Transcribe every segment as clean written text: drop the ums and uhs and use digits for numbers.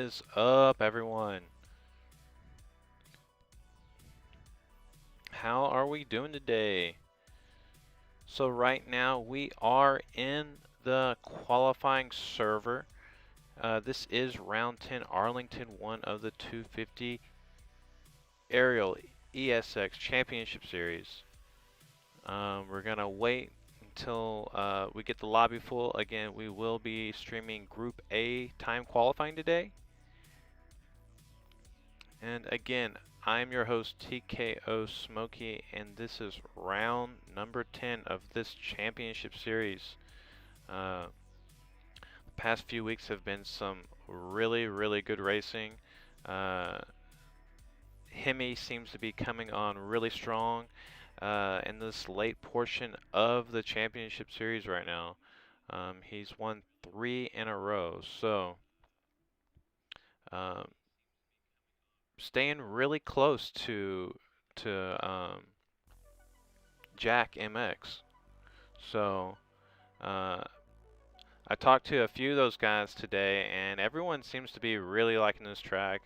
is up, everyone? How are we doing today? So right now we are in the qualifying server. This is round 10 Arlington, one of the 250 Aerial ESX Championship Series. We're gonna wait until we get the lobby full. Again, we will be streaming Group A time qualifying today. And again, I'm your host TKO Smokey, and this is round number 10 of this championship series. The past few weeks have been some really good racing. Hemi seems to be coming on really strong in this late portion of the championship series right now. He's won 3 in a row, so um, staying really close to Jack MX. So I talked to a few of those guys today, and everyone seems to be really liking this track.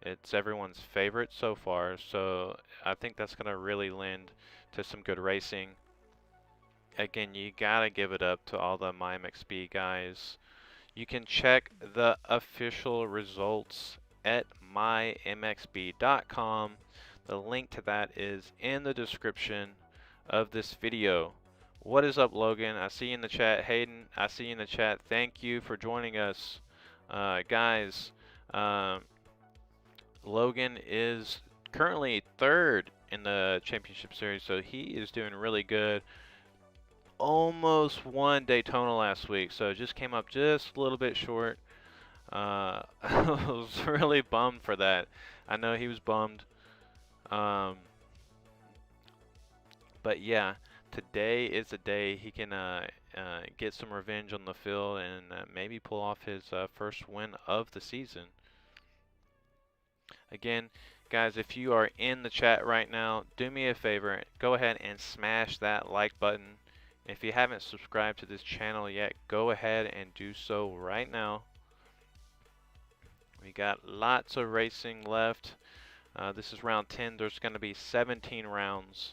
It's everyone's favorite so far, so I think that's going to really lend to some good racing. Again, you gotta give it up to all the MyMXB guys. You can check the official results at mymxb.com. The link to that is in the description of this video. What is up, Logan? I see you in the chat. Hayden, I see you in the chat. Thank you for joining us. Guys, Logan is currently 3rd in the championship series, so he is doing really good. Almost won Daytona last week, so just came up just a little bit short. I was really bummed for that. I know he was bummed. But yeah, today is the day he can get some revenge on the field and maybe pull off his first win of the season. Again, guys, if you are in the chat right now, do me a favor, go ahead and smash that like button. If you haven't subscribed to this channel yet, go ahead and do so right now. We got lots of racing left. This is round 10. There's going to be 17 rounds.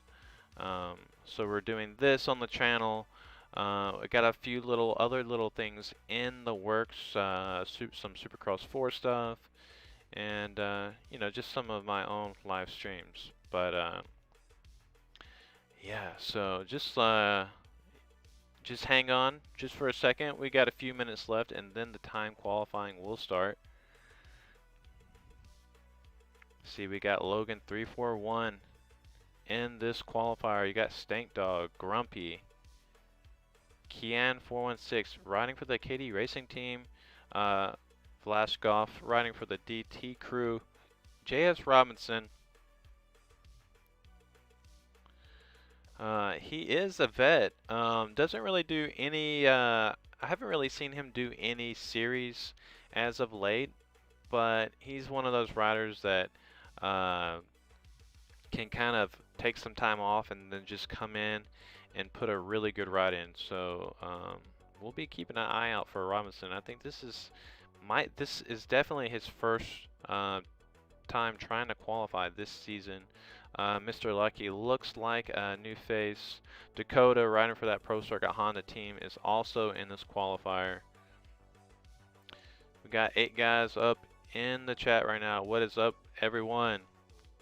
So we're doing this on the channel. I got a few other little things in the works. Some Supercross 4 stuff, and you know, just some of my own live streams. But yeah, so just hang on just for a second. We got a few minutes left, and then the time qualifying will start. See, we got Logan 341 in this qualifier. You got Stank Dog, Grumpy, Kian 416 riding for the KD Racing Team, Flash Golf riding for the DT Crew, JS Robinson. He is a vet. Doesn't really do any. I haven't really seen him do any series as of late, but he's one of those riders that can kind of take some time off and then just come in and put a really good ride in. So we'll be keeping an eye out for Robinson. I think this is definitely his first time trying to qualify this season. Mr. Lucky looks like a new face. Dakota, riding for that Pro Circuit Honda team, is also in this qualifier. We got 8 guys up in the chat right now. What is up, everyone?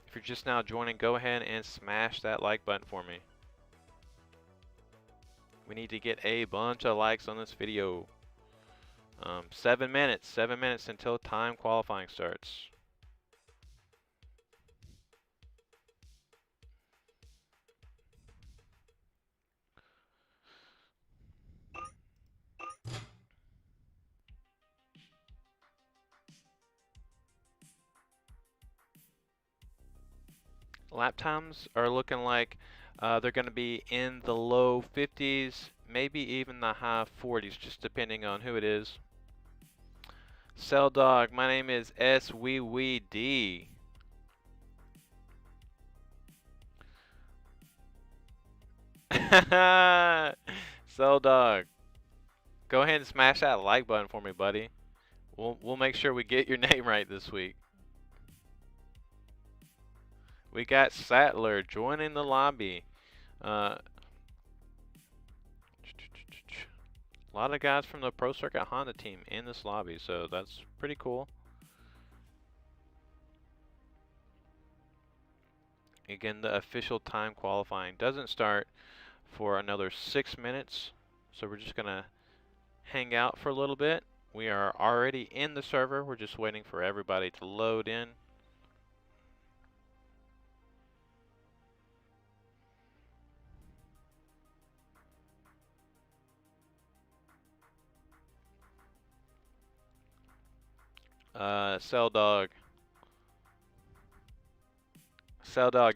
If you're just now joining, go ahead and smash that like button for me. We need to get a bunch of likes on this video. 7 minutes until time qualifying starts. Lap times are looking like they're going to be in the low 50s, maybe even the high 40s, just depending on who it is. Cell Dog, my name is SWWD. Cell Dog, go ahead and smash that like button for me, buddy. We'll make sure we get your name right this week. We got Sattler joining the lobby. A lot of guys from the Pro Circuit Honda team in this lobby, so that's pretty cool. Again, the official time qualifying doesn't start for another 6 minutes, so we're just gonna hang out for a little bit. We are already in the server. We're just waiting for everybody to load in. Cell Dog,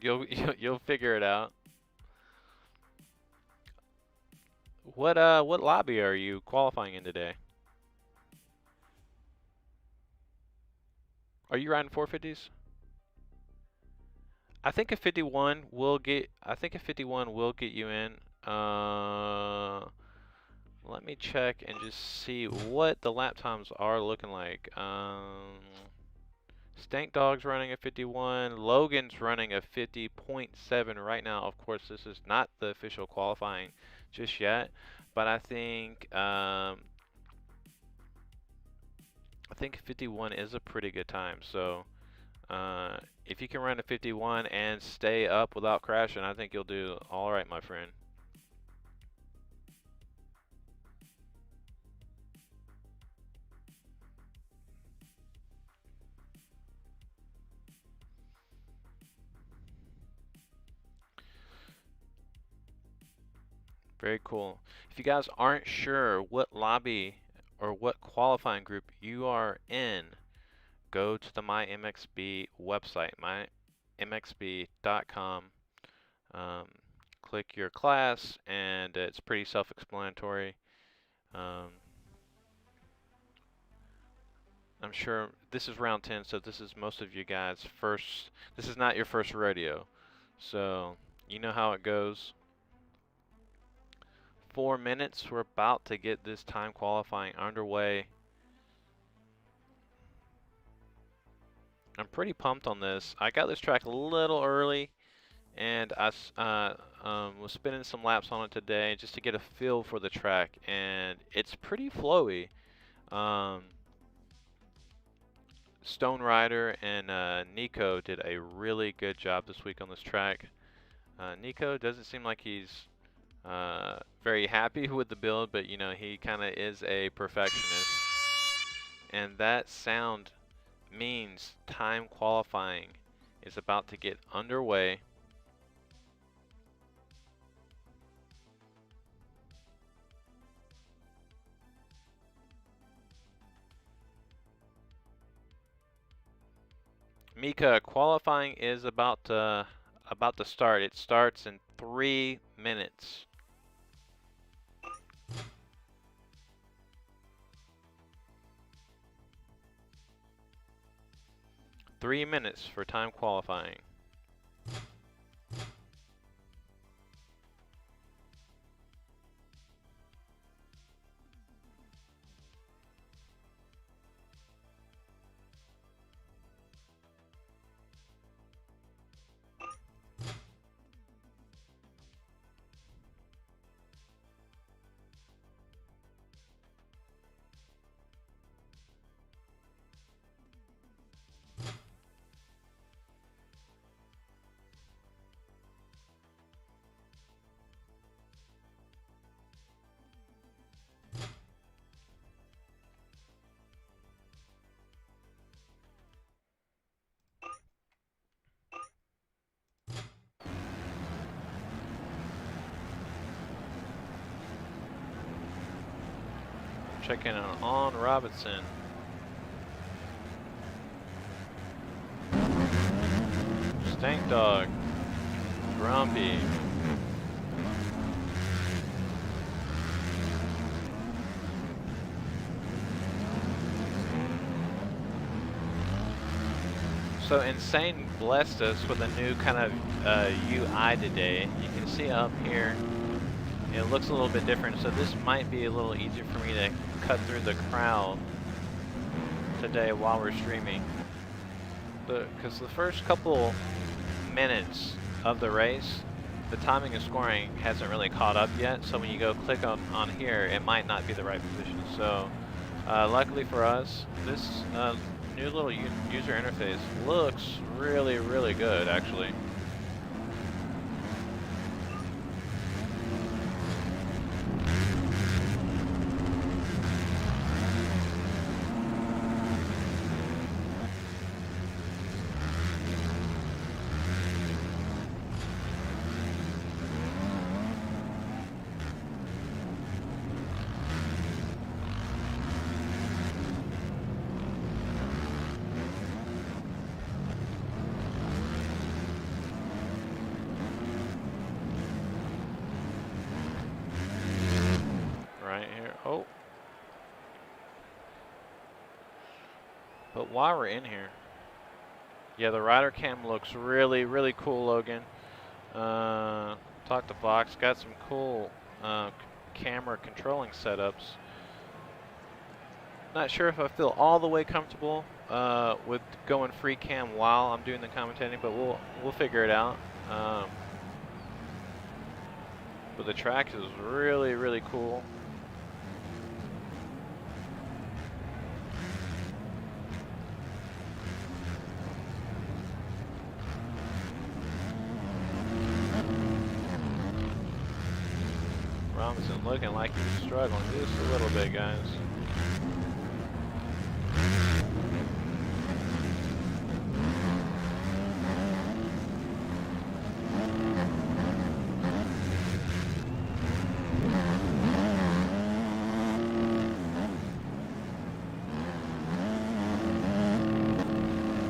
you'll figure it out. What lobby are you qualifying in today? Are you riding 450s? I think a 51 will get you in. Let me check and just see what the lap times are looking like. Stank Dog's running a 51. Logan's running a 50.7 right now. Of course, this is not the official qualifying just yet, but I think 51 is a pretty good time. So if you can run a 51 and stay up without crashing, I think you'll do all right, my friend. Very cool. If you guys aren't sure what lobby or what qualifying group you are in, go to the MyMXB website, mymxb.com. Click your class, and it's pretty self-explanatory. I'm sure this is round 10, so this is most of you guys' first. This is not your first rodeo, so you know how it goes. 4 minutes. We're about to get this time qualifying underway. I'm pretty pumped on this. I got this track a little early, and I was spinning some laps on it today just to get a feel for the track, and it's pretty flowy. Stone Rider and Nico did a really good job this week on this track. Nico doesn't seem like he's very happy with the build, but you know, he kind of is a perfectionist. And that sound means time qualifying is about to get underway. Mika, qualifying is about to start. It starts in 3 minutes. Three minutes for time qualifying. Checking on Robinson. Stank Dog. Grumpy. So Insane blessed us with a new kind of UI today. You can see up here, it looks a little bit different, so this might be a little easier for me to cut through the crowd. today while we're streaming. Because the first couple minutes of the race, the timing and scoring hasn't really caught up yet, so when you go click on here, it might not be the right position. So luckily for us, this new little user interface looks really, really good actually. Oh. But while we're in here, yeah, the rider cam looks really, really cool, Logan. Talk to Fox, got some cool camera controlling setups. Not sure if I feel all the way comfortable with going free cam while I'm doing the commentating, but we'll figure it out. But the track is really, really cool. Robinson looking like he's struggling just a little bit, guys.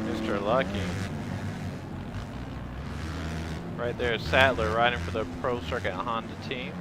Mr. Lucky. Right there, Sadler riding for the Pro Circuit Honda team.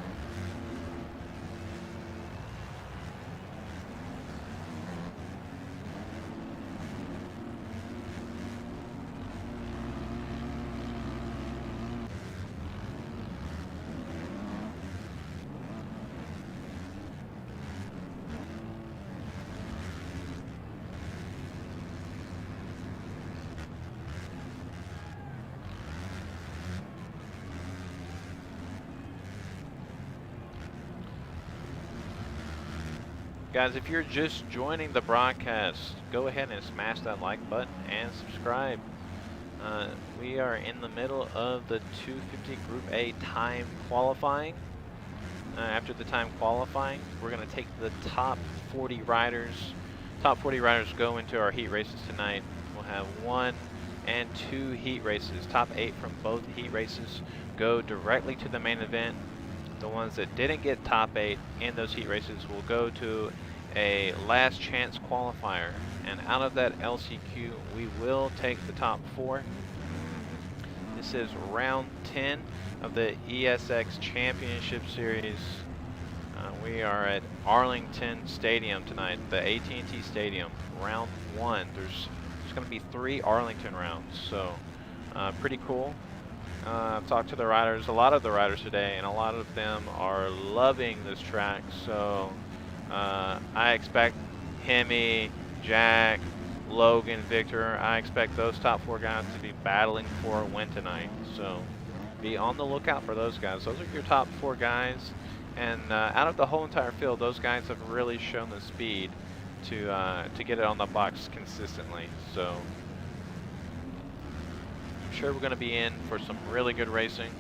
Guys, if you're just joining the broadcast, go ahead and smash that like button and subscribe. We are in the middle of the 250 Group A time qualifying. After the time qualifying, we're going to take the top 40 riders. Top 40 riders go into our heat races tonight. We'll have 1 and 2 heat races. Top 8 from both heat races go directly to the main event. The ones that didn't get top 8 in those heat races will go to a last chance qualifier. And out of that LCQ, we will take the top 4. This is round 10 of the ESX Championship Series. We are at Arlington Stadium tonight, the AT&T Stadium, round 1. There's going to be 3 Arlington rounds, so pretty cool. I've talked to the riders, a lot of the riders today, and a lot of them are loving this track. So I expect Hemi, Jack, Logan, Victor, I expect those top 4 guys to be battling for a win tonight. So be on the lookout for those guys. Those are your top 4 guys. And out of the whole entire field, those guys have really shown the speed to get it on the box consistently. So I'm sure we're going to be in for some really good racing.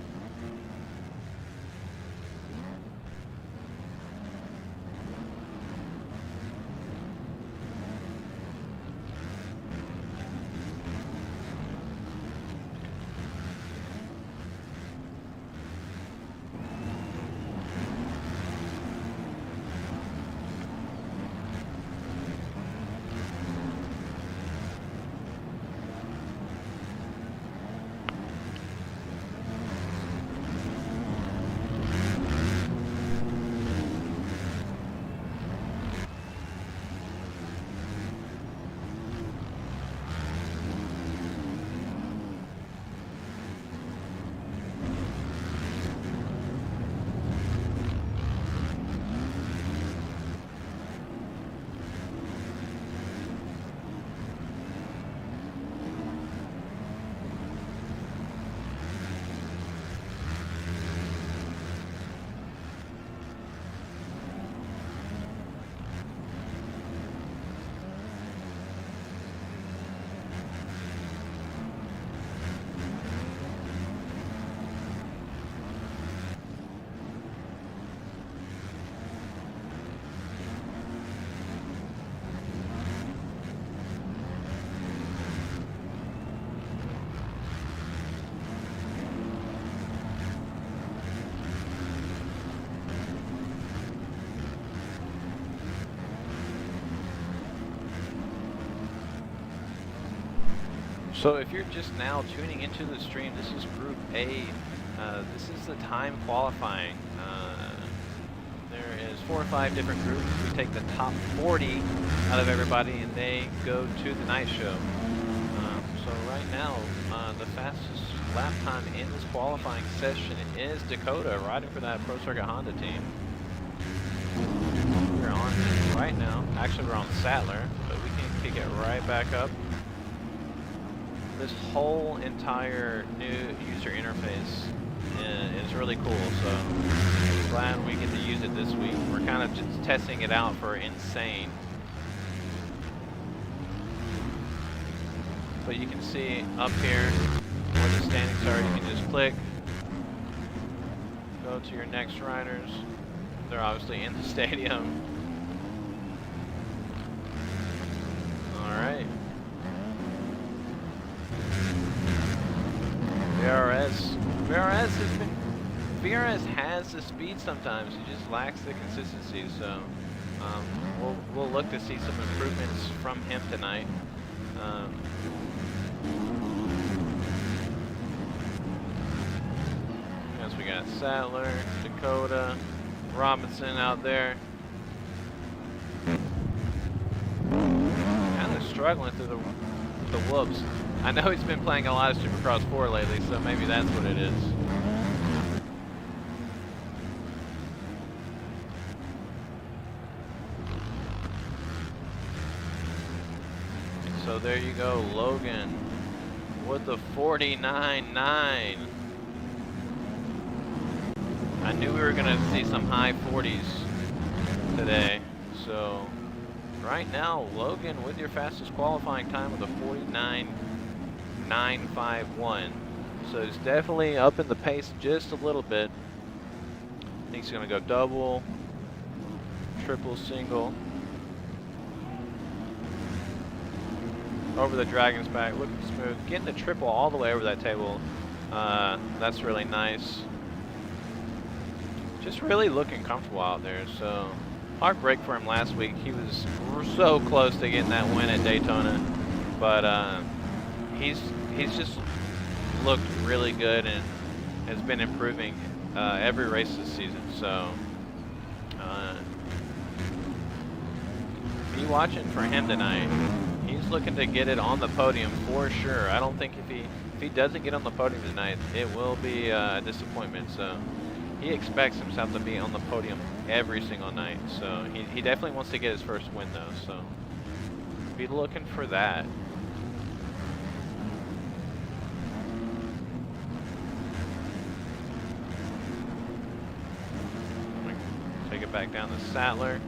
So if you're just now tuning into the stream, this is Group A. This is the time qualifying. There is 4 or 5 different groups. We take the top 40 out of everybody and they go to the night show. So right now, the fastest lap time in this qualifying session is Dakota, riding for that Pro Circuit Honda team. We're on right now. Actually, we're on Sattler, but we can kick it right back up. This whole entire new user interface is really cool, so glad we get to use it this week. We're kind of just testing it out for Insane. But you can see up here where the standings are, you can just click, go to your next riders. They're obviously in the stadium. Alright. VRS has the speed sometimes, he just lacks the consistency, so we'll look to see some improvements from him tonight. Yes, we got Sattler, Dakota, Robinson out there. Kind of struggling through the whoops. I know he's been playing a lot of Supercross 4 lately, so maybe that's what it is. So there you go, Logan with the 49.9. I knew we were going to see some high 40s today. So right now, Logan with your fastest qualifying time with a 49.951. So he's definitely up in the pace just a little bit. I think he's going to go double, triple, single. Over the Dragon's back, looking smooth. Getting the triple all the way over that table. That's really nice. Just really looking comfortable out there. So heartbreak for him last week. He was so close to getting that win at Daytona, but he's just looked really good and has been improving every race this season. So be watching for him tonight. He's looking to get it on the podium for sure. I don't think if he doesn't get on the podium tonight, it will be a disappointment. So he expects himself to be on the podium every single night. So he definitely wants to get his first win though. So be looking for that. Take it back down to Sattler.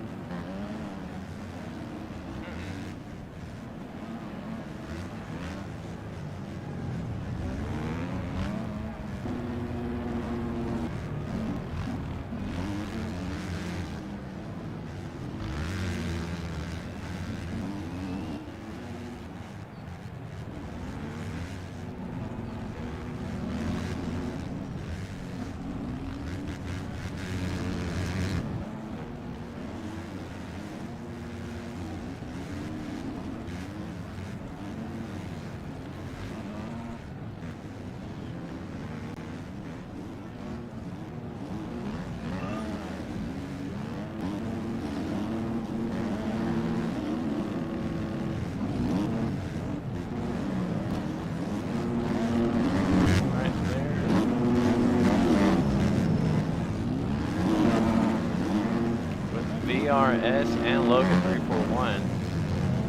VRS and Logan 341.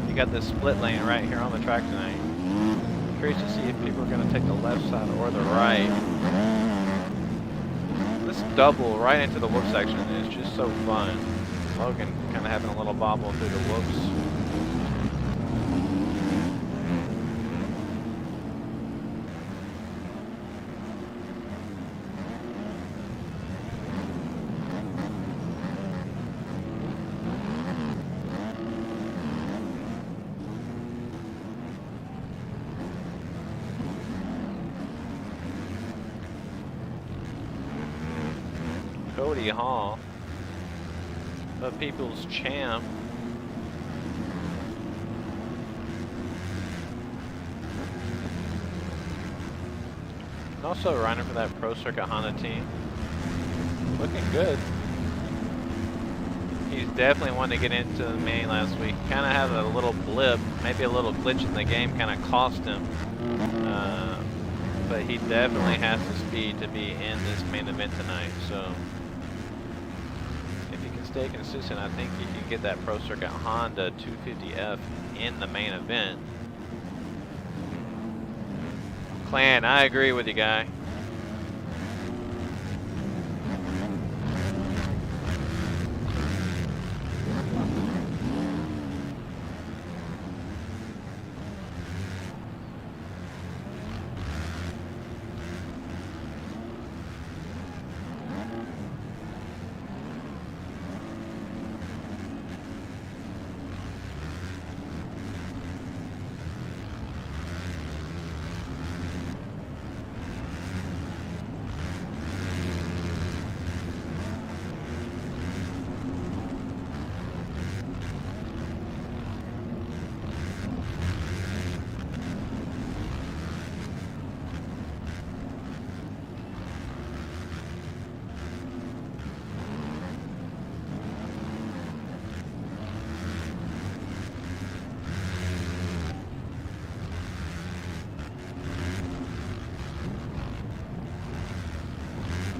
You got this split lane right here on the track tonight. Curious to see if people are going to take the left side or the right. This double right into the whoop section is just so fun. Logan kind of having a little bobble through the whoops. Cody Hall, the people's champ. Also running for that Pro Circuit Honda team. Looking good. He's definitely wanted to get into the main last week. Kind of had a little blip, maybe a little glitch in the game kind of cost him. But he definitely has the speed to be in this main event tonight. So if he can stay consistent, I think he can get that Pro Circuit Honda 250F in the main event. Clan, I agree with you, guy.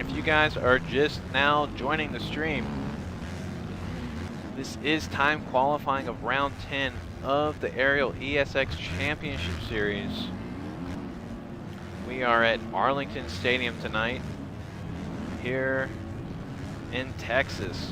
You guys are just now joining the stream, this is time qualifying of round 10 of the Aerial ESX Championship Series. We are at Arlington Stadium tonight here in Texas.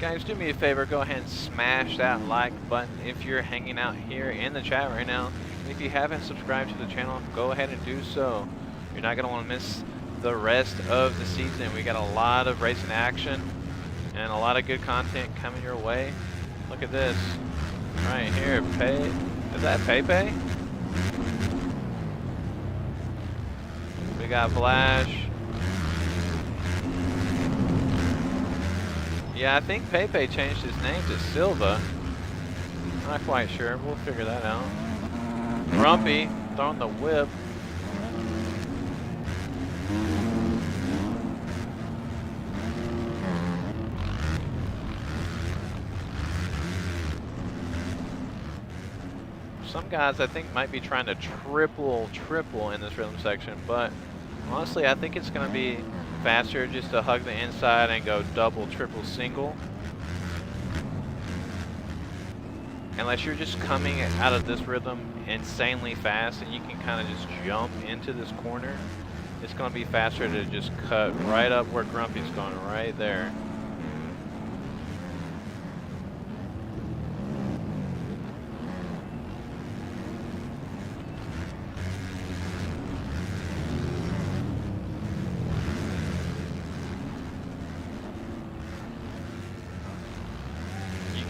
Guys, do me a favor, go ahead and smash that like button if you're hanging out here in the chat right now. If you haven't subscribed to the channel, go ahead and do so. You're not going to want to miss the rest of the season. We got a lot of racing action and a lot of good content coming your way. Look at this right here. Is that Pepe? We got Flash. Yeah, I think Pepe changed his name to Silva. Not quite sure. We'll figure that out. Grumpy throwing the whip. Some guys I think might be trying to triple in this rhythm section, but honestly I think it's going to be faster just to hug the inside and go double, triple, single. Unless you're just coming out of this rhythm insanely fast and you can kind of just jump into this corner, it's going to be faster to just cut right up where Grumpy's going, right there.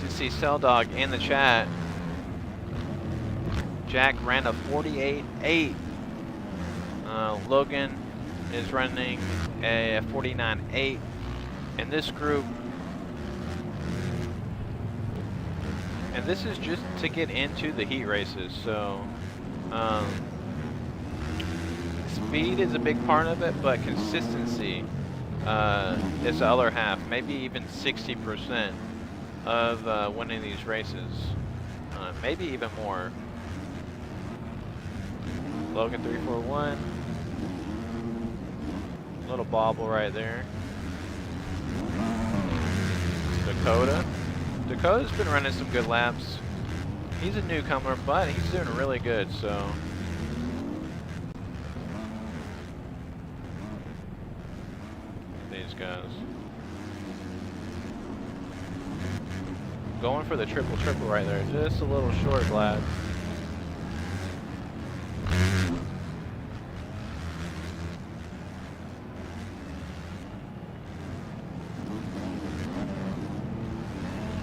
See Cell Dog in the chat. Jack ran a 48.8. Logan is running a 49.8. And this group, and this is just to get into the heat races. So speed is a big part of it, but consistency is the other half, maybe even 60%. Of winning these races, maybe even more. Logan 341, little bobble right there. Dakota's been running some good laps. He's a newcomer, but he's doing really good. So these guys. Going for the triple right there. Just a little short, Vlad.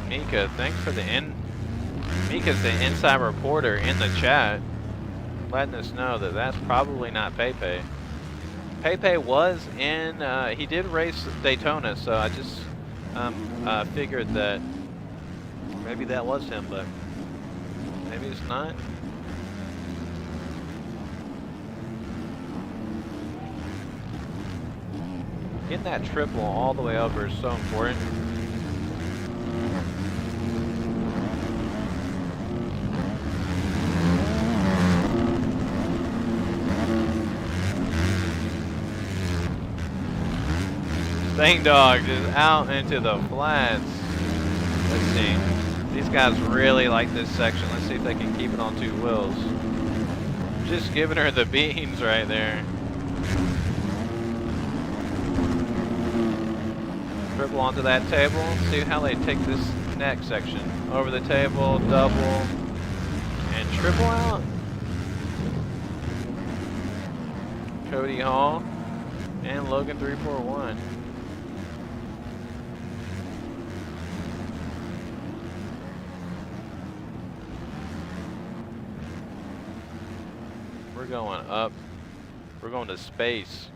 Mika, thanks for the Mika's the inside reporter in the chat, letting us know that that's probably not Pepe. Pepe was in, he did race Daytona, so I just figured that maybe that was him, but maybe it's not. Getting that triple all the way over is so important. Thing Dog just out into the flats. Let's see. These guys really like this section. Let's see if they can keep it on 2 wheels. Just giving her the beans right there. Triple onto that table. See how they take this next section. Over the table, double, and triple out. Cody Hall and Logan 341. We're going up. We're going to space.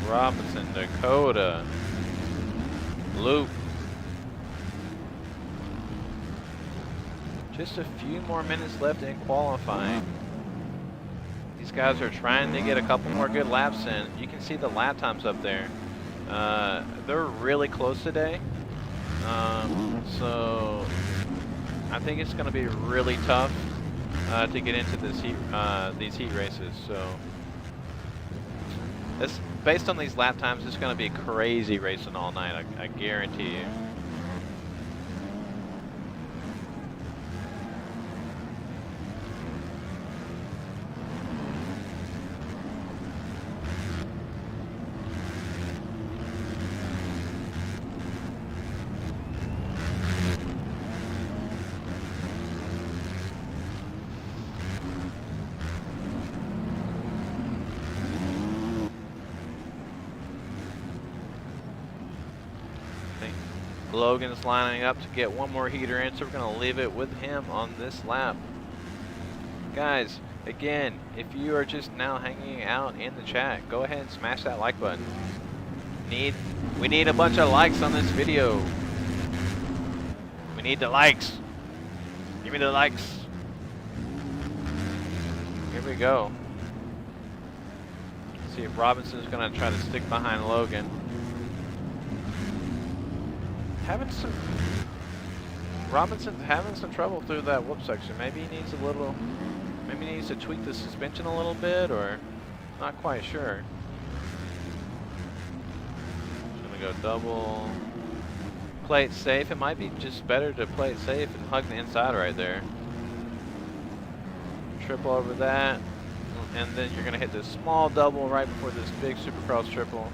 Robinson, Dakota, Luke. Just a few more minutes left in qualifying. These guys are trying to get a couple more good laps in. You can see the lap times up there. They're really close today. So I think it's going to be really tough to get into this these heat races. So based on these lap times, it's going to be crazy racing all night. I guarantee you. Logan's lining up to get one more heater in, so we're going to leave it with him on this lap. Guys, again, if you are just now hanging out in the chat, go ahead and smash that like button. We need a bunch of likes on this video. We need the likes. Give me the likes. Here we go. Let's see if Robinson's going to try to stick behind Logan. Robinson's having some trouble through that whoop section. Maybe he needs maybe he needs to tweak the suspension a little bit, or not quite sure. Just gonna go double. Play it safe. It might be just better to play it safe and hug the inside right there. Triple over that, and then you're gonna hit this small double right before this big Supercross triple.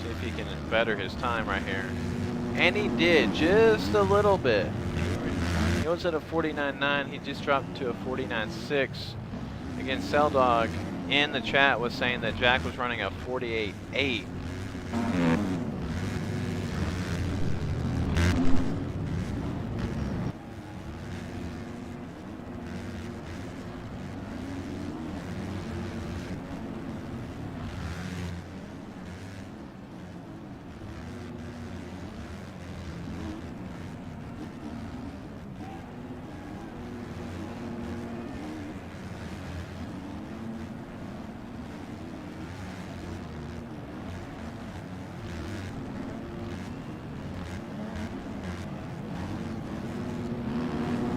If he can better his time right here. And he did, just a little bit. He was at a 49.9, he just dropped to a 49.6. Again, Celldog in the chat was saying that Jack was running a 48.8.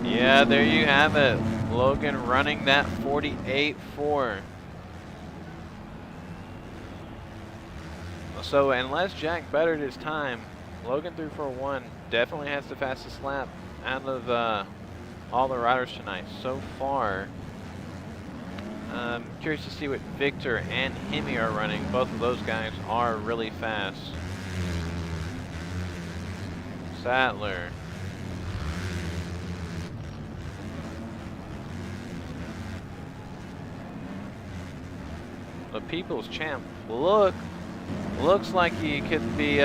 Yeah, there you have it. Logan running that 48.4. So unless Jack bettered his time, Logan 341 definitely has the fastest lap out of all the riders tonight so far. Curious to see what Victor and Hemi are running. Both of those guys are really fast. Sattler. The People's Champ looks like he could be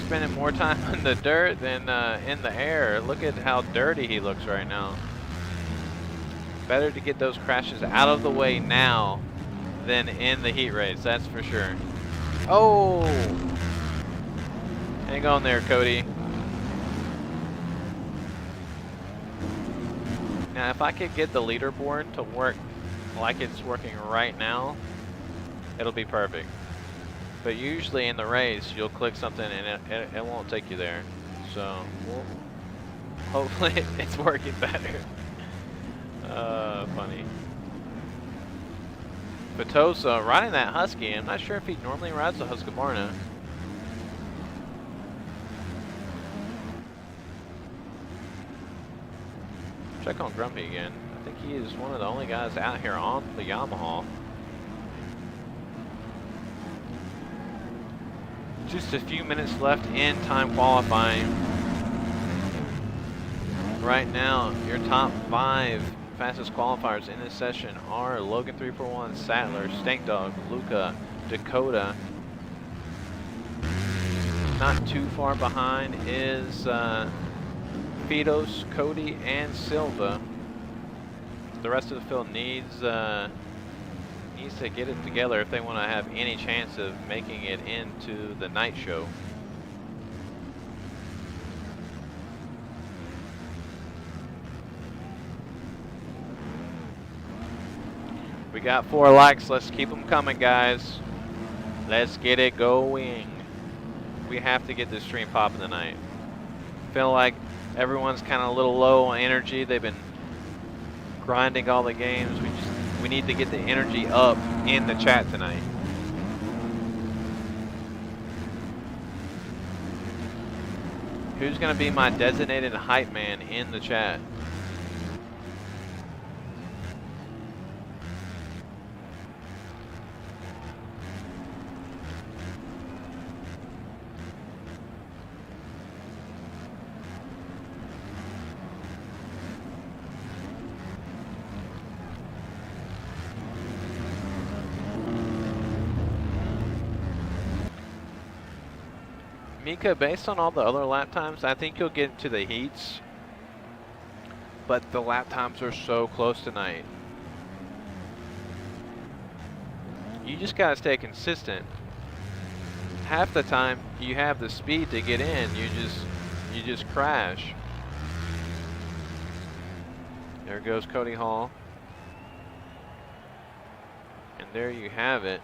spending more time in the dirt than in the air. Look at how dirty he looks right now. Better to get those crashes out of the way now than in the heat race, that's for sure. Oh! Hang on there, Cody. Now, if I could get the leaderboard to work like it's working right now, it'll be perfect. But usually in the race, you'll click something and it won't take you there. So, hopefully it's working better. Funny. Petosa riding that Husky. I'm not sure if he normally rides the Husqvarna. Check on Grumpy again. I think he is one of the only guys out here on the Yamaha. Just a few minutes left in time qualifying. Right now, your top 5 fastest qualifiers in this session are Logan 341, Sattler, Stank Dog, Luca, Dakota. Not too far behind is Fidos, Cody, and Silva. The rest of the field needs to get it together if they want to have any chance of making it into the night show. We got 4 likes. Let's keep them coming, guys. Let's get it going. We have to get this stream popping tonight. Feel like everyone's kind of a little low on energy. They've been grinding all the games. We need to get the energy up in the chat tonight. Who's going to be my designated hype man in the chat? Mika, based on all the other lap times, I think you'll get into the heats, but the lap times are so close tonight. You just gotta stay consistent. Half the time you have the speed to get in, you just crash. There goes Cody Hall. And there you have it.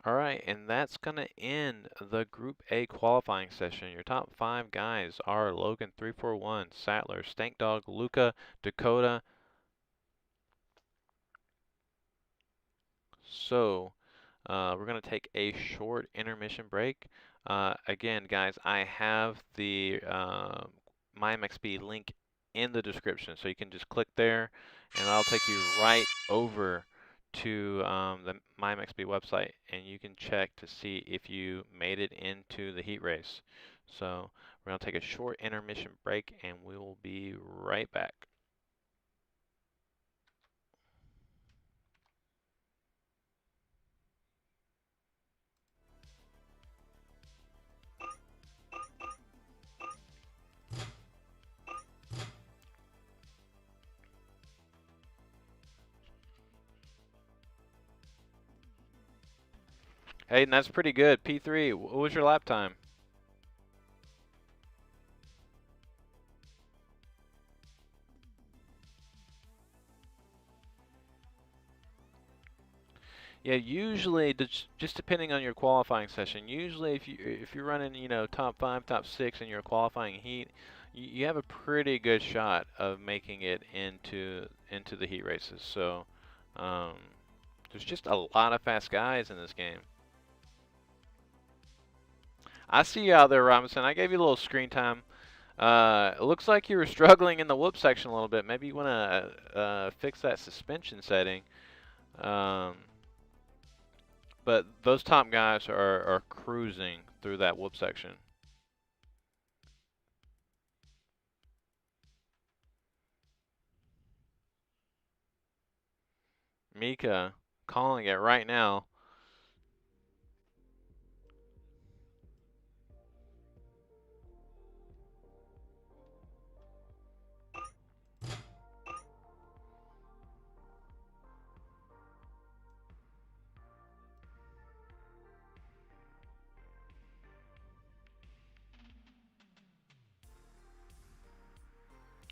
All right, and that's going to end the Group A qualifying session. Your top 5 guys are Logan 341, Sattler, Stank Dog, Luca, Dakota. So we're going to take a short intermission break. Again, guys, I have the MyMXB link in the description, so you can just click there, and that'll take you right over to the MyMXB website, and you can check to see if you made it into the heat race. So we're going to take a short intermission break, and we will be right back. Hayden, that's pretty good. P3, what was your lap time? Yeah, usually just depending on your qualifying session. Usually, if you're running, you know, top 5, top 6 in your qualifying heat, you have a pretty good shot of making it into the heat races. So there's just a lot of fast guys in this game. I see you out there, Robinson. I gave you a little screen time. It looks like you were struggling in the whoop section a little bit. Maybe you want to fix that suspension setting. But those top guys are cruising through that whoop section. Mika calling it right now.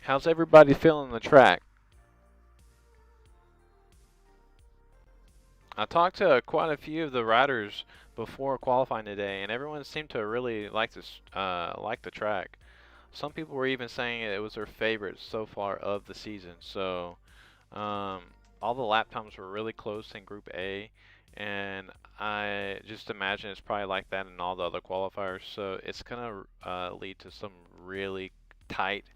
How's everybody feeling the track? I talked to quite a few of the riders before qualifying today, and everyone seemed to really like like the track. Some people were even saying it was their favorite so far of the season. So um, all the lap times were really close in Group A, and I just imagine it's probably like that in all the other qualifiers. So it's gonna lead to some really tight,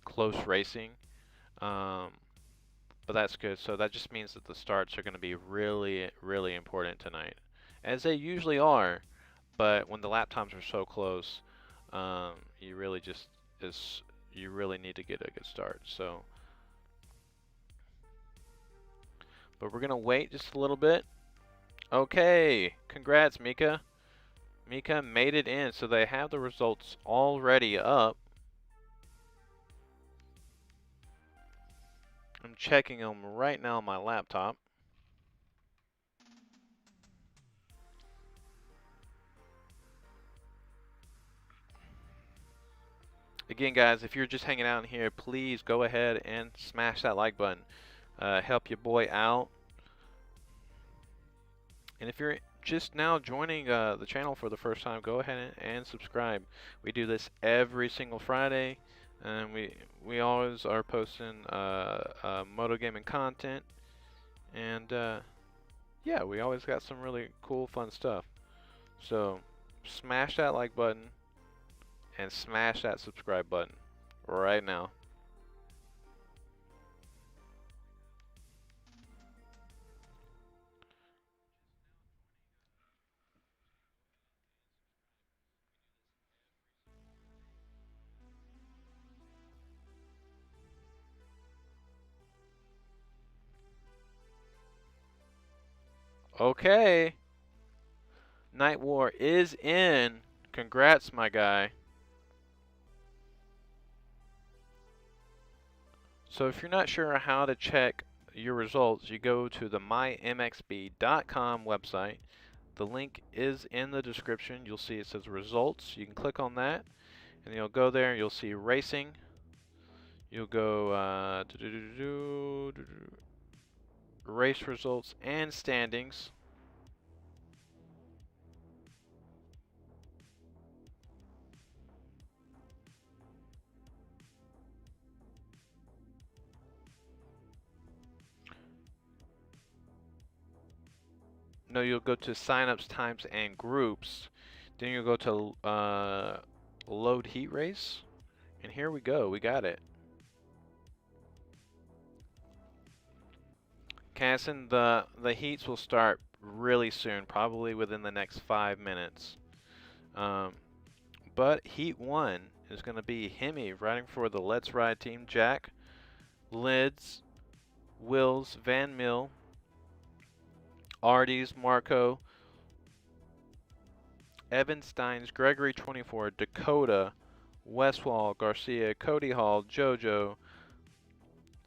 close racing. Um, but that's good. So that just means that the starts are going to be really, really important tonight, as they usually are. But when the lap times are so close, you really just is you really need to get a good start. So, but we're gonna wait just a little bit. Okay, congrats, Mika. Mika made it in, so they have the results already up. I'm checking them right now on my laptop. Again, guys, if you're just hanging out in here, please go ahead and smash that like button. Help your boy out. And if you're just now joining the channel for the first time, go ahead and subscribe. We do this every single Friday, and we always are posting moto gaming content. And yeah, we always got some really cool, fun stuff. So smash that like button and smash that subscribe button right now. Okay, Night War is in. Congrats, my guy. So if you're not sure how to check your results, you go to the mymxb.com website. The link is in the description. You'll see it says results. You can click on that, and you'll go there. You'll see racing. You'll go race results and standings. No, you'll go to signups, times, and groups. Then you'll go to load heat race, and here we go. We got it. Casson, the heats will start really soon, probably within the next 5 minutes. But Heat 1 is going to be Hemi riding for the Let's Ride team. Jack, Lids, Wills, Van Mill, Arties, Marco, Evan Steins, Gregory 24, Dakota, Westwall, Garcia, Cody Hall, Jojo,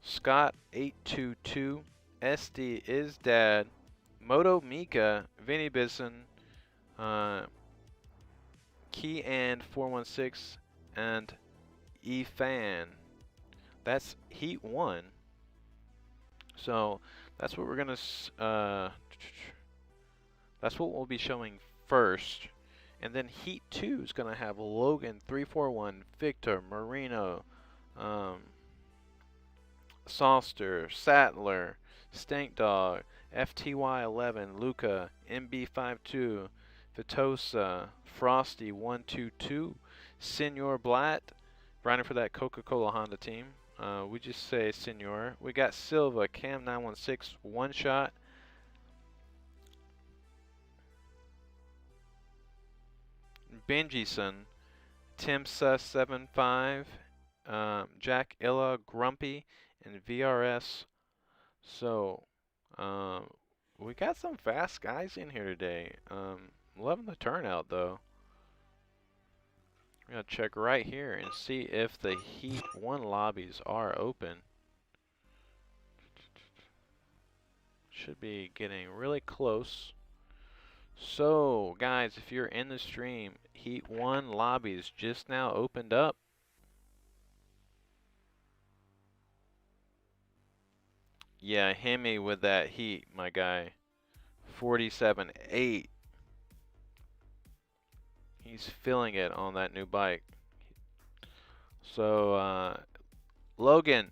Scott 822, SD is Dad, Moto Mika, Vinny Bison, Key and 416, and E-Fan. That's Heat 1. So that's what we're gonna that's what we'll be showing first. And then Heat 2 is gonna have Logan 341, Victor, Marino, Salster, Sattler, Stank Dog, FTY11, Luca, MB52, Vitosa, Frosty 122, Senor Blatt, riding for that Coca-Cola Honda team. We just say Senor. We got Silva, Cam 916, One Shot, Benjison, Tim Sus 75, Jack Illa, Grumpy, and VRS. So We got some fast guys in here today. Loving the turnout though. I'm gonna check right here and see if the Heat 1 lobbies are open. Should be getting really close. So, guys, if you're in the stream, Heat 1 lobbies just now opened up. Yeah, Hemi with that heat, my guy. 47.8. He's feeling it on that new bike. So, Logan,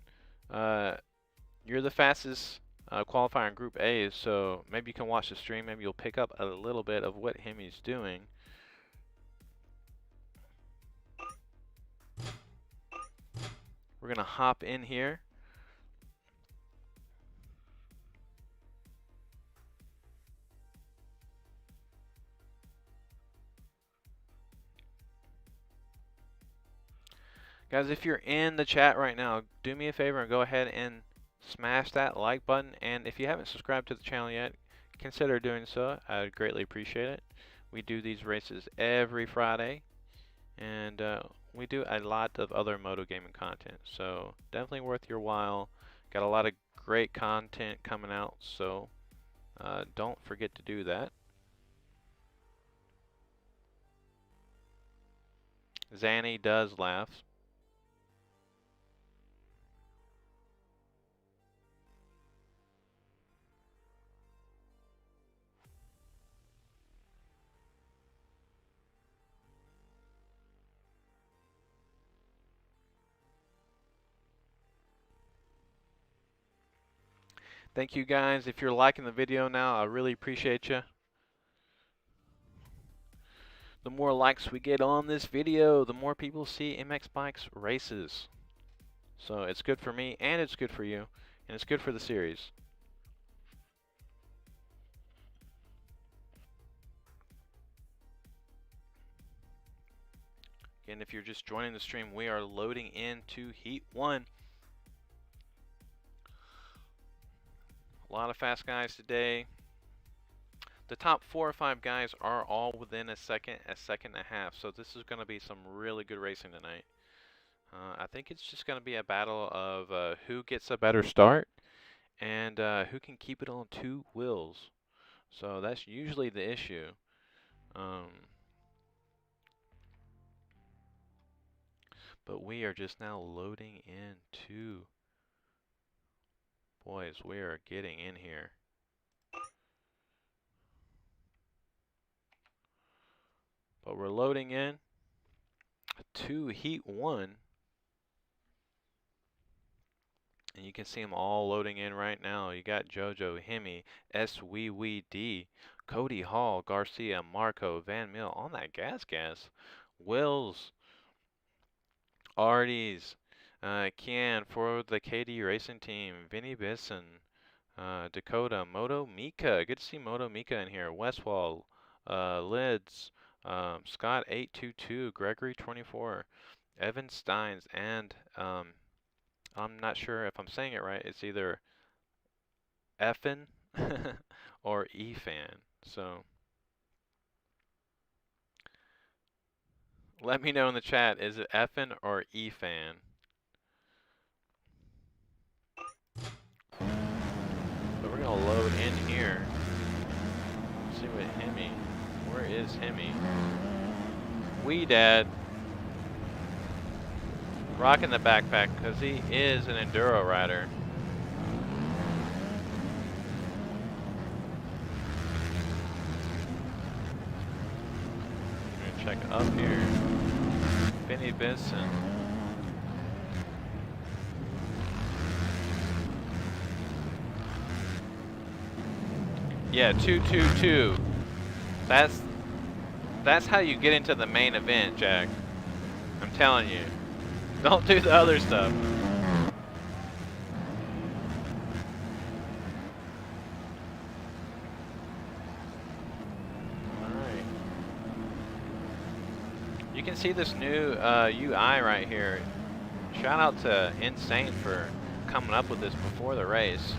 you're the fastest qualifier in Group A, so maybe you can watch the stream. Maybe you'll pick up a little bit of what Hemi's doing. We're going to hop in here. Guys, if you're in the chat right now, do me a favor and go ahead and smash that like button. And if you haven't subscribed to the channel yet, consider doing so. I'd greatly appreciate it. We do these races every Friday, and we do a lot of other moto gaming content. So definitely worth your while. Got a lot of great content coming out, so don't forget to do that. Zanny does laugh. Thank you guys. If you're liking the video now, I really appreciate you. The more likes we get on this video, the more people see MX Bikes races. So it's good for me, and it's good for you, and it's good for the series. Again, if you're just joining the stream, we are loading into Heat 1. A lot of fast guys today. The top 4 or 5 guys are all within a second and a half. So this is going to be some really good racing tonight. I think it's just going to be a battle of who gets a better start and who can keep it on 2 wheels. So that's usually the issue. But we are just now loading into. Boys, we are getting in here. But we're loading in to Heat 1. And you can see them all loading in right now. You got Jojo, Hemi, SWWD, Cody Hall, Garcia, Marco, Van Mill on that gas. Wills, Arties, Kian for the KD Racing Team, Vinny Bisson, Dakota, Moto Mika. Good to see Moto Mika in here. Westwall, Lids, Scott 822, Gregory 24, Evan Steins, and I'm not sure if I'm saying it right. It's either Effin or Efan. So let me know in the chat. Is it Effin or Efan? But we're gonna load in here. Let's see what Hemi. Where is Hemi? We Dad. Rocking the backpack because he is an enduro rider. I'm gonna check up here. Vinny Benson. Yeah, 222. That's how you get into the main event, Jack. I'm telling you. Don't do the other stuff. Alright. You can see this new UI right here. Shout out to Insane for coming up with this before the race.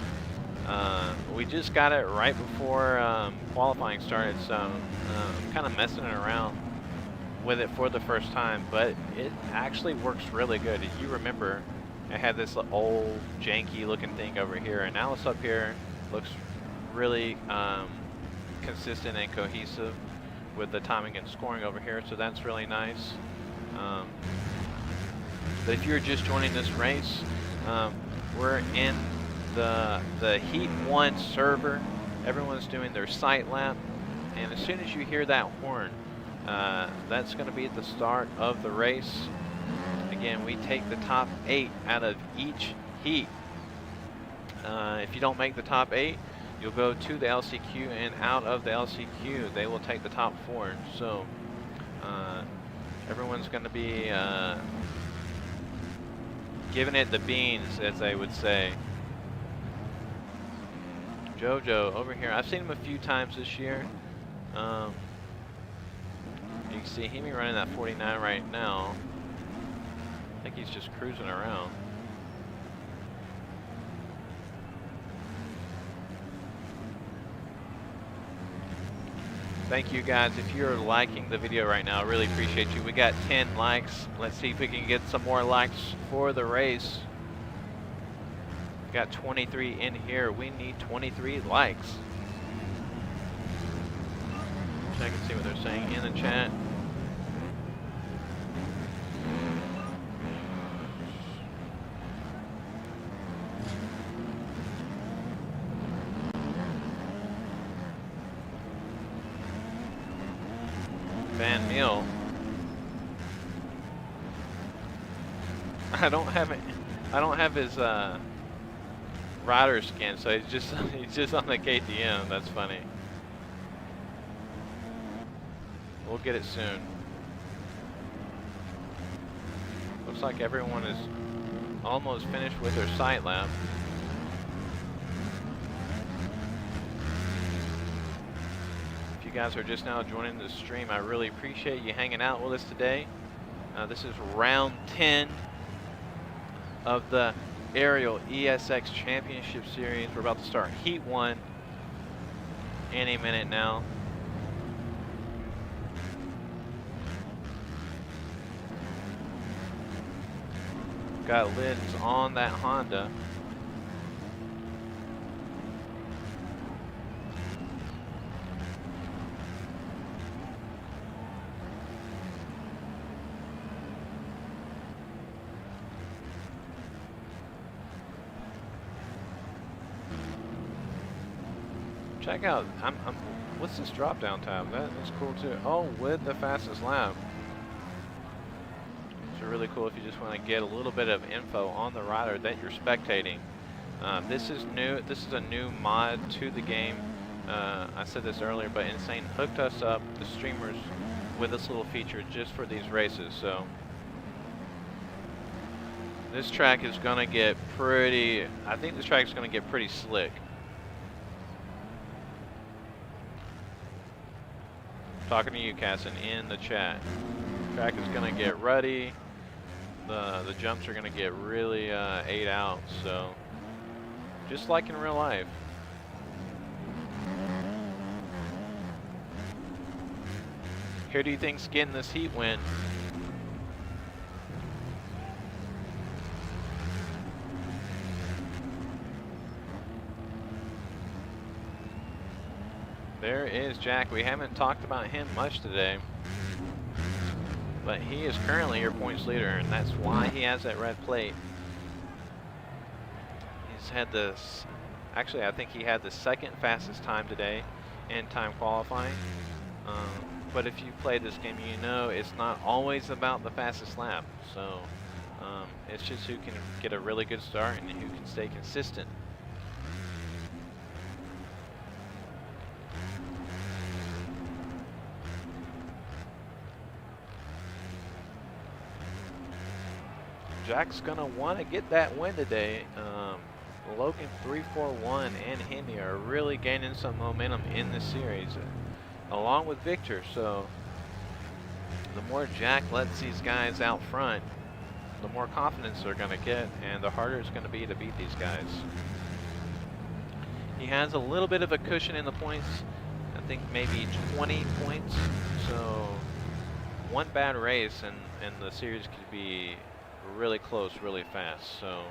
We just got it right before qualifying started, so I'm kind of messing around with it for the first time, but it actually works really good. If you remember, it had this old janky looking thing over here, and now it's up here. Looks really consistent and cohesive with the timing and scoring over here, so that's really nice. But if you're just joining this race, we're in the Heat 1 server. Everyone's doing their sight lap, and as soon as you hear that horn, that's going to be the start of the race. Again, we take the top 8 out of each heat. If you don't make the top 8, you'll go to the LCQ, and out of the LCQ, they will take the top 4. So everyone's going to be giving it the beans, as they would say. Jojo over here, I've seen him a few times this year. You can see him running that 49 right now. I think he's just cruising around. Thank you guys. If you're liking the video right now, I really appreciate you. We got 10 likes. Let's see if we can get some more likes for the race. We got 23 in here. We need 23 likes. Check and see what they're saying in the chat. Van Meel. I don't have his rider skin, so he's just on the KTM. That's funny. We'll get it soon. Looks like everyone is almost finished with their sight lap. If you guys are just now joining the stream, I really appreciate you hanging out with us today. This is round 10 of the Aerial ESX Championship Series. We're about to start Heat 1 any minute now. Got lids on that Honda. Check out, what's this drop down tab? That is cool too. Oh, with the fastest lap. It's really cool if you just want to get a little bit of info on the rider that you're spectating. This is new. This is a new mod to the game. I said this earlier, but Insane hooked us up, the streamers, with this little feature just for these races. So this track is gonna get pretty. I think this track is gonna get pretty slick. Talking to you, Casson, in the chat. Track is gonna get ruddy. The jumps are gonna get really ate out. So just like in real life. Who do you think's getting this heat win? There is Jack. We haven't talked about him much today, but he is currently your points leader, and that's why he has that red plate. He's had this, actually I think he had the second fastest time today in time qualifying. But if you play this game, you know it's not always about the fastest lap. So it's just who can get a really good start and who can stay consistent. Jack's gonna want to get that win today. Logan 341 and Hendy are really gaining some momentum in this series, along with Victor. So the more Jack lets these guys out front, the more confidence they're gonna get, and the harder it's gonna be to beat these guys. He has a little bit of a cushion in the points. I think maybe 20 points. So one bad race and the series could be really close, really fast. So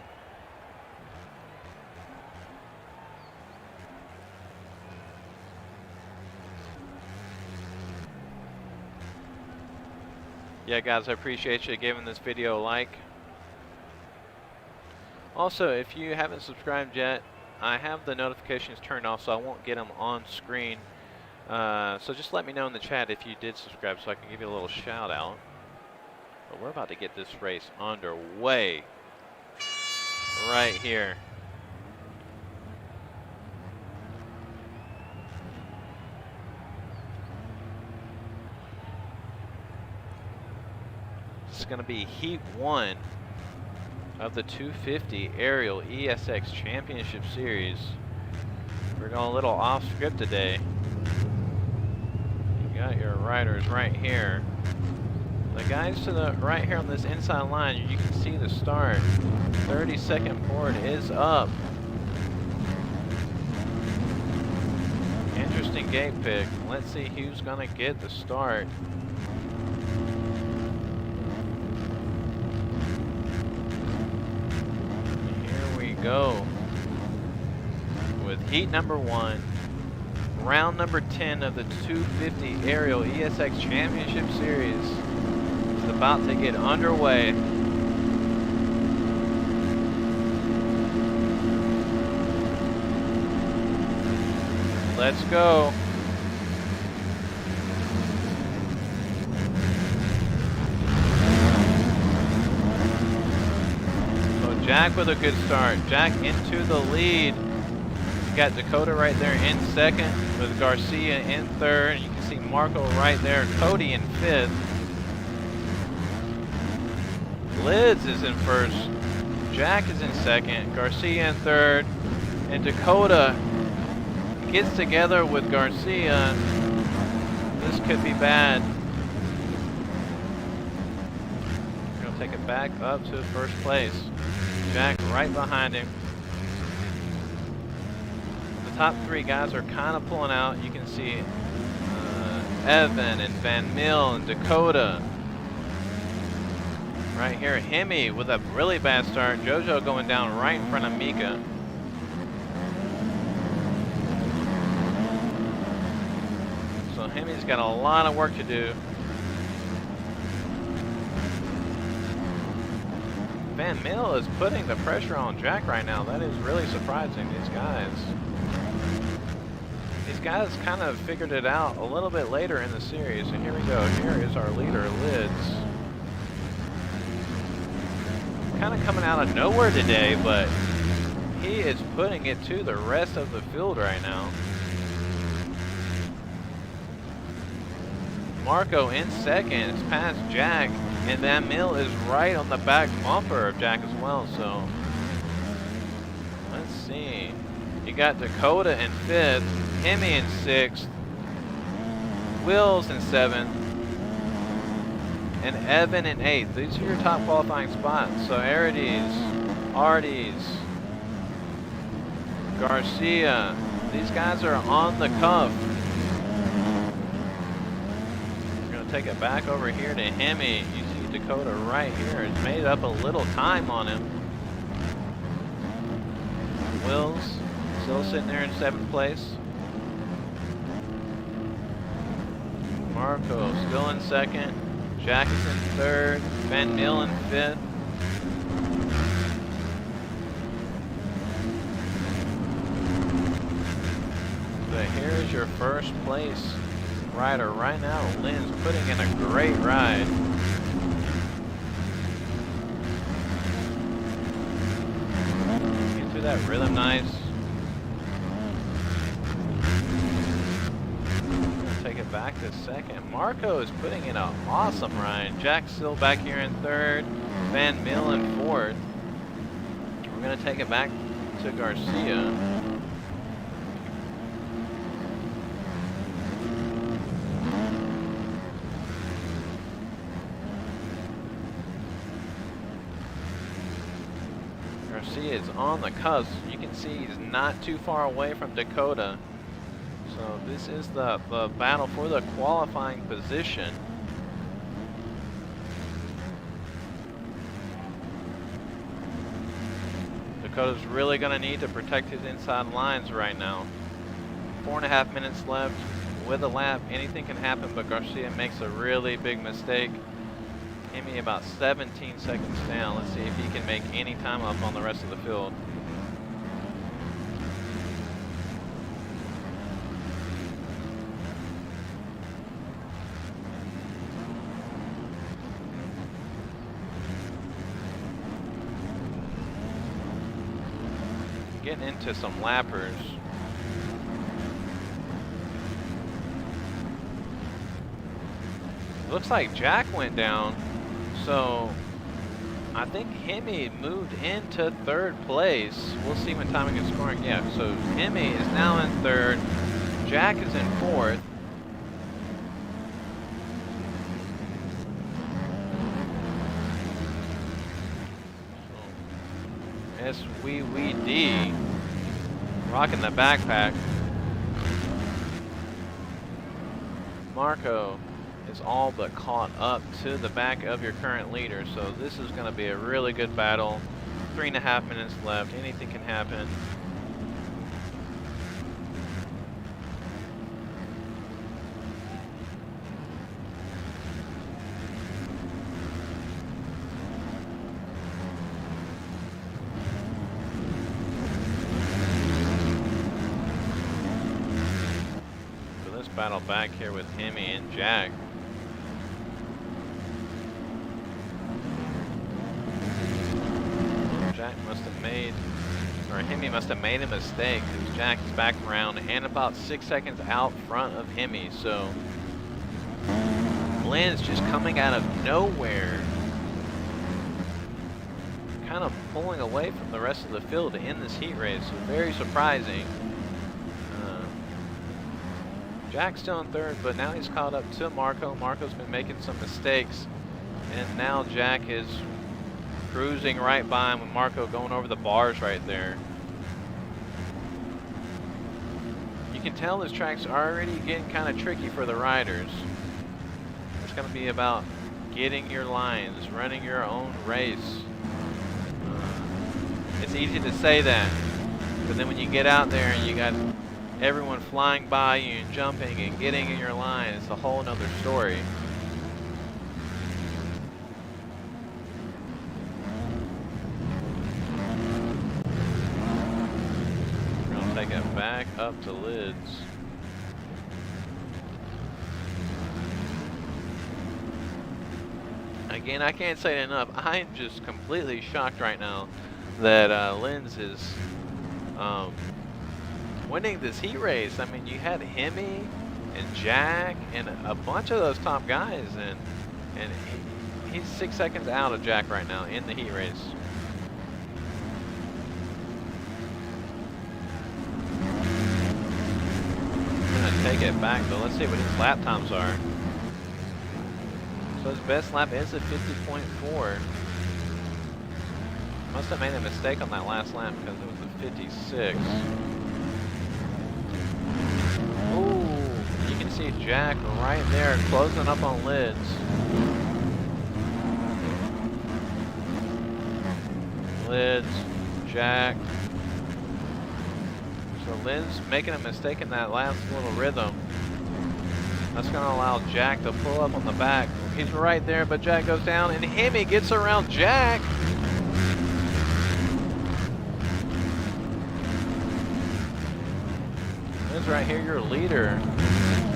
yeah, guys, I appreciate you giving this video a like. Also, if you haven't subscribed yet, I have the notifications turned off, so I won't get them on screen. So just let me know in the chat if you did subscribe so I can give you a little shout out. But we're about to get this race underway right here. This is going to be Heat 1 of the 250 Aerial ESX Championship Series. We're going a little off script today. You got your riders right here. The guys to the right here on this inside line, you can see the start. 30-second board is up. Interesting gate pick. Let's see who's going to get the start. Here we go with heat number 1. Round number 10 of the 250 Aerial ESX Championship Series is about to get underway. Let's go. So Jack with a good start. Jack into the lead. Got Dakota right there in second with Garcia in third. You can see Marco right there. Cody in fifth. Lids is in first. Jack is in second. Garcia in third. And Dakota gets together with Garcia. This could be bad. We're going to take it back up to first place. Jack right behind him. Top 3 guys are kind of pulling out. You can see Evan and Van Mill and Dakota. Right here, Hemi with a really bad start. Jojo going down right in front of Mika. So Hemi's got a lot of work to do. Van Mill is putting the pressure on Jack right now. That is really surprising, these guys. These guys kind of figured it out a little bit later in the series, and here we go. Here is our leader, Lids. Kind of coming out of nowhere today, but he is putting it to the rest of the field right now. Marco in second, is past Jack, and Van Mill is right on the back bumper of Jack as well, so let's see. You got Dakota in fifth, Hemi in sixth, Wills in seventh, and Evan in eighth. These are your top qualifying spots. So Arides, Ardes, Garcia, these guys are on the cuff. We're going to take it back over here to Hemi. You see Dakota right here. It's made up a little time on him. Wills still sitting there in 7th place. Marco still in 2nd. Jack is in 3rd. Van Mill in 5th. So here is your first place rider right now. Lynn's putting in a great ride. Get through that rhythm nice. Take it back to 2nd. Marco is putting in an awesome ride. Jack's still back here in 3rd. Van Mill in 4th. We're going to take it back to Garcia. Garcia is on the cusp. You You can see he's not too far away from Dakota. So this is the battle for the qualifying position. Dakota's really going to need to protect his inside lines right now. 4.5 minutes left. With a lap, anything can happen, but Garcia makes a really big mistake. Hemi about 17 seconds down. Let's see if he can make any time up on the rest of the field. Getting into some lappers. Looks like Jack went down, so I think Hemi moved into third place. We'll see when timing and scoring. Yeah, so Hemi is now in third. Jack is in fourth. SWED rocking the backpack. Marco is all but caught up to the back of your current leader, so this is going to be a really good battle. 3.5 minutes left. Anything can happen. So let's battle back here with Hemi and Jack. Hemi must have made a mistake because Jack is back around and about 6 seconds out front of Hemi. So Lynn's just coming out of nowhere, kind of pulling away from the rest of the field to end this heat race. So very surprising. Jack's still in third, but now he's caught up to Marco. Marco's been making some mistakes, and now Jack is cruising right by him with Marco going over the bars right there. You can tell this track's already getting kind of tricky for the riders. It's going to be about getting your lines, running your own race. It's easy to say that, but then when you get out there and you got everyone flying by you and jumping and getting in your line, it's a whole nother story. Take it back up to lids. Again, I can't say it enough. I'm just completely shocked right now that Linz is winning this heat race. I mean, you had Hemi and Jack and a bunch of those top guys, and he's 6 seconds out of Jack right now in the heat race. Take it back, but let's see what his lap times are. So his best lap is at 50.4. Must have made a mistake on that last lap because it was a 56. Ooh, you can see Jack right there closing up on lids. Lids, Jack. So Lynn's making a mistake in that last little rhythm. That's going to allow Jack to pull up on the back. He's right there, but Jack goes down, and Hemi gets around Jack. Lynn's right here, your leader.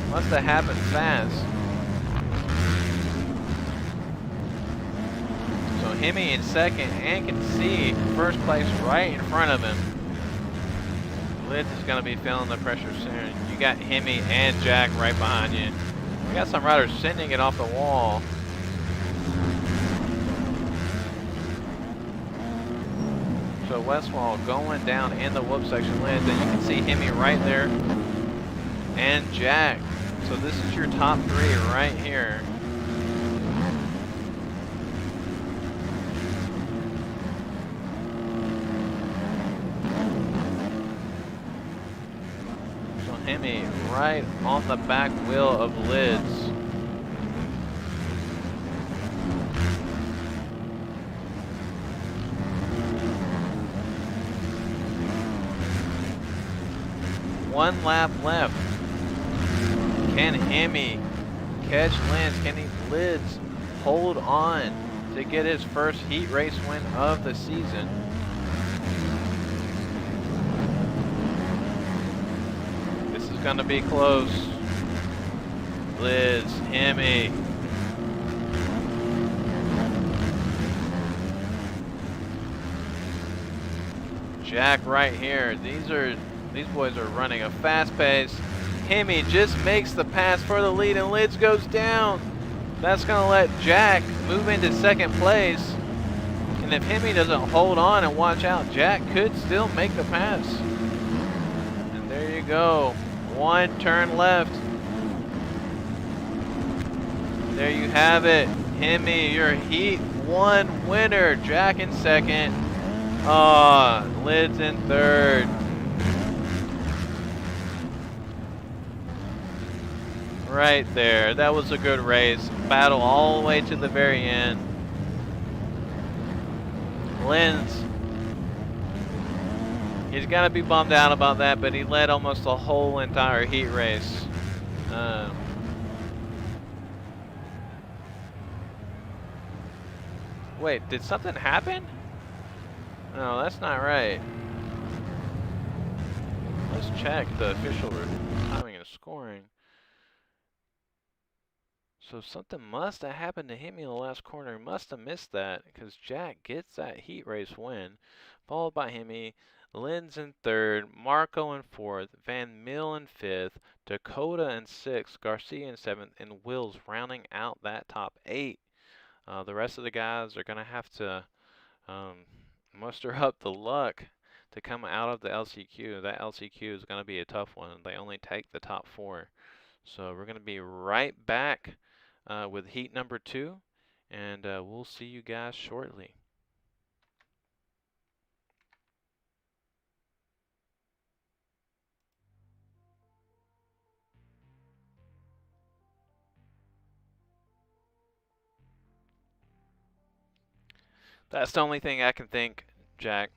Must have happened fast. So Hemi in second and can see first place right in front of him. Lids is going to be feeling the pressure soon. You got Hemi and Jack right behind you. We got some riders sending it off the wall. So Westwall going down in the whoop section Lids, and you can see Hemi right there and Jack. So this is your top three right here. Hemi right on the back wheel of Lids. One lap left. Can Hemi catch Lids? Can he Lids hold on to get his first heat race win of the season? This is gonna be close. Lids, Hemi. Jack right here. These boys are running a fast pace. Hemi just makes the pass for the lead and Lids goes down. That's gonna let Jack move into second place. And if Hemi doesn't hold on and watch out, Jack could still make the pass. And there you go. One turn left. There you have it. Hemi, your Heat 1 winner. Jack in second. Lids in third. Right there. That was a good race. Battle all the way to the very end. Lids, he's got to be bummed out about that, but he led almost the whole entire heat race. Wait, did something happen? No, that's not right. Let's check the official timing and scoring. So something must have happened to Hemi in the last corner. He must have missed that because Jack gets that heat race win, followed by Hemi. Lids in third, Marco in fourth, Van Mil in fifth, Dakota in sixth, Garcia in seventh, and Wills rounding out that top 8. The rest of the guys are going to have to muster up the luck to come out of the LCQ. That LCQ is going to be a tough one. They only take the top 4. So we're going to be right back with heat number 2, and we'll see you guys shortly. That's the only thing I can think, Jack,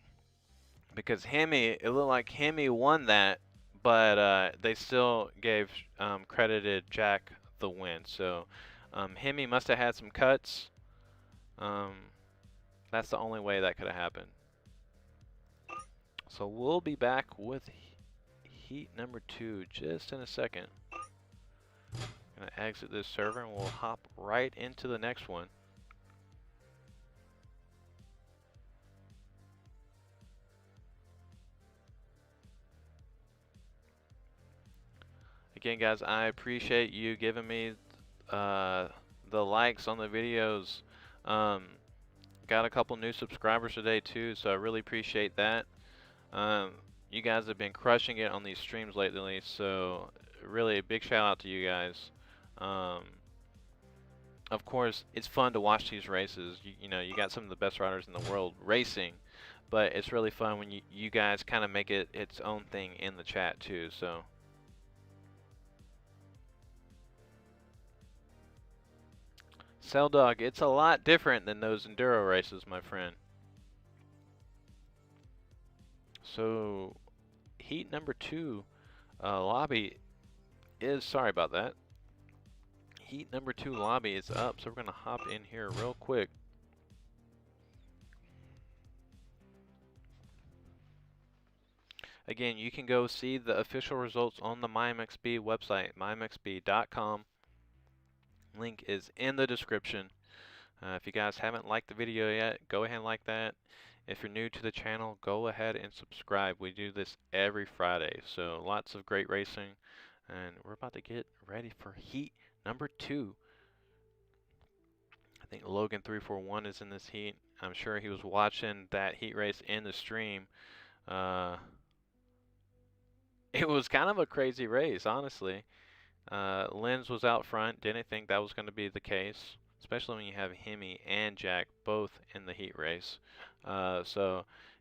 because Hemi, it looked like Hemi won that, but they still gave credited Jack the win. So Hemi must have had some cuts. That's the only way that could have happened. So we'll be back with heat number 2 just in a second. I'm gonna exit this server and we'll hop right into the next one. Again, guys, I appreciate you giving me the likes on the videos. Got a couple new subscribers today too, so I really appreciate that. You guys have been crushing it on these streams lately, so really a big shout out to you guys. Of course, it's fun to watch these races. You know, you got some of the best riders in the world racing, but it's really fun when you guys kind of make it its own thing in the chat too. So. Cell Dog, it's a lot different than those enduro races, my friend. So, heat number 2 lobby is, sorry about that. Heat number 2 lobby is up, so we're going to hop in here real quick. Again, you can go see the official results on the MyMXB website, mymxb.com. Link is in the description. If you guys haven't liked the video yet, go ahead and like that. If you're new to the channel, go ahead and subscribe. We do this every Friday, so lots of great racing. And we're about to get ready for heat number 2. I think Logan 341 is in this heat. I'm sure he was watching that heat race in the stream. It was kind of a crazy race, honestly. Lenz was out front, didn't think that was going to be the case, especially when you have Hemi and Jack both in the heat race. So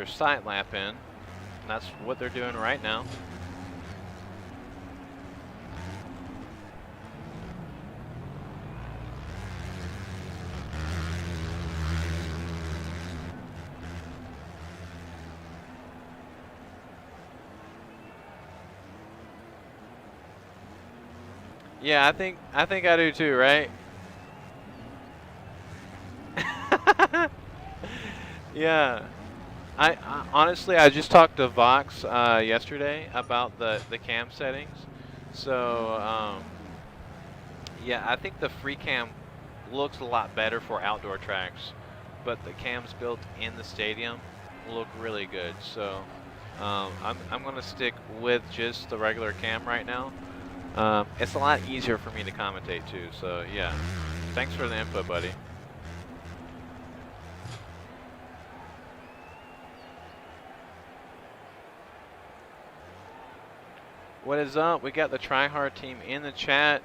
their sight lap in. And that's what they're doing right now. Yeah, I think I do too, right? Yeah. I honestly, I just talked to Vox yesterday about the cam settings. So yeah, I think the free cam looks a lot better for outdoor tracks, but the cams built in the stadium look really good. So I'm gonna stick with just the regular cam right now. It's a lot easier for me to commentate too. So yeah, thanks for the input, buddy. What is up? We got the Tryhard team in the chat.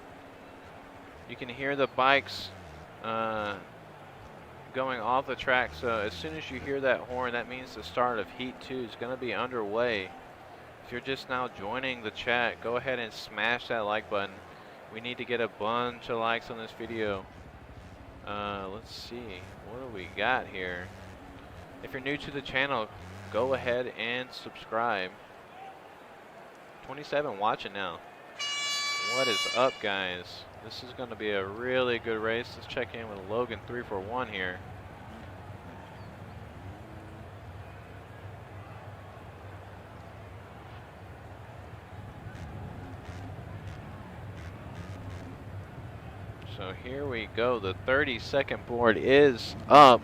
You can hear the bikes going off the track. So as soon as you hear that horn, that means the start of Heat 2 is going to be underway. If you're just now joining the chat, go ahead and smash that like button. We need to get a bunch of likes on this video. Let's see, what do we got here? If you're new to the channel, go ahead and subscribe. 27 watching now. What is up, guys? This is going to be a really good race. Let's check in with Logan 341 here. So here we go. The 30-second board is up.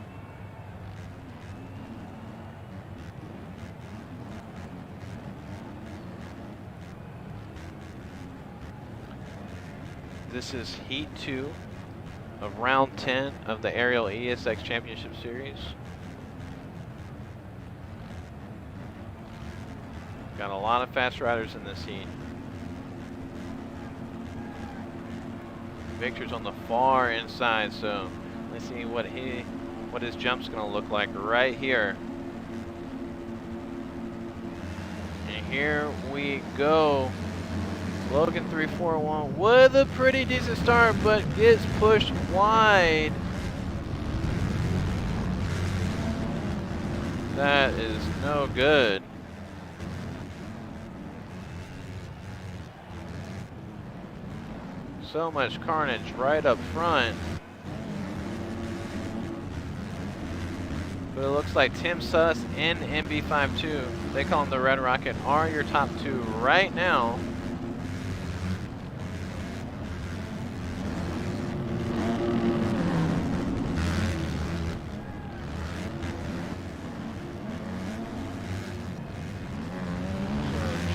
This is Heat 2 of round 10 of the Aerial ESX Championship Series. Got a lot of fast riders in this heat. Victor's on the far inside, so let's see what his jump's gonna look like right here. And here we go. Logan 341 with a pretty decent start, but gets pushed wide. That is no good. So much carnage right up front. But it looks like Tim Suss and MB52, they call him the Red Rocket, are your top two right now.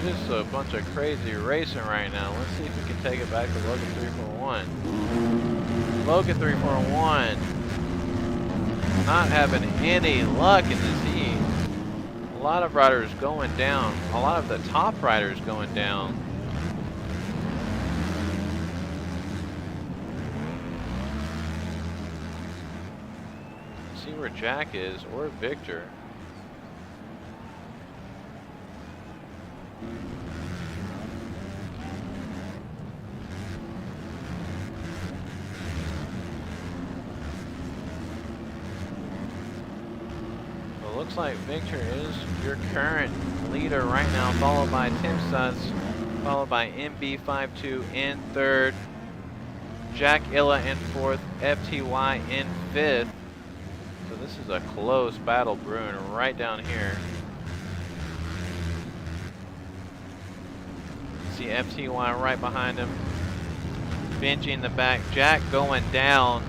Just a bunch of crazy racing right now. Let's see if we can take it back to Logan 341. Logan 341 not having any luck in this heat. A lot of riders going down. A lot of the top riders going down. See where Jack is, or Victor. Looks like Victor is your current leader right now, followed by Tim Suss, followed by MB52 in third, Jack Illa in fourth, FTY in fifth. So this is a close battle brewing right down here. See FTY right behind him. Benji in the back, Jack going down.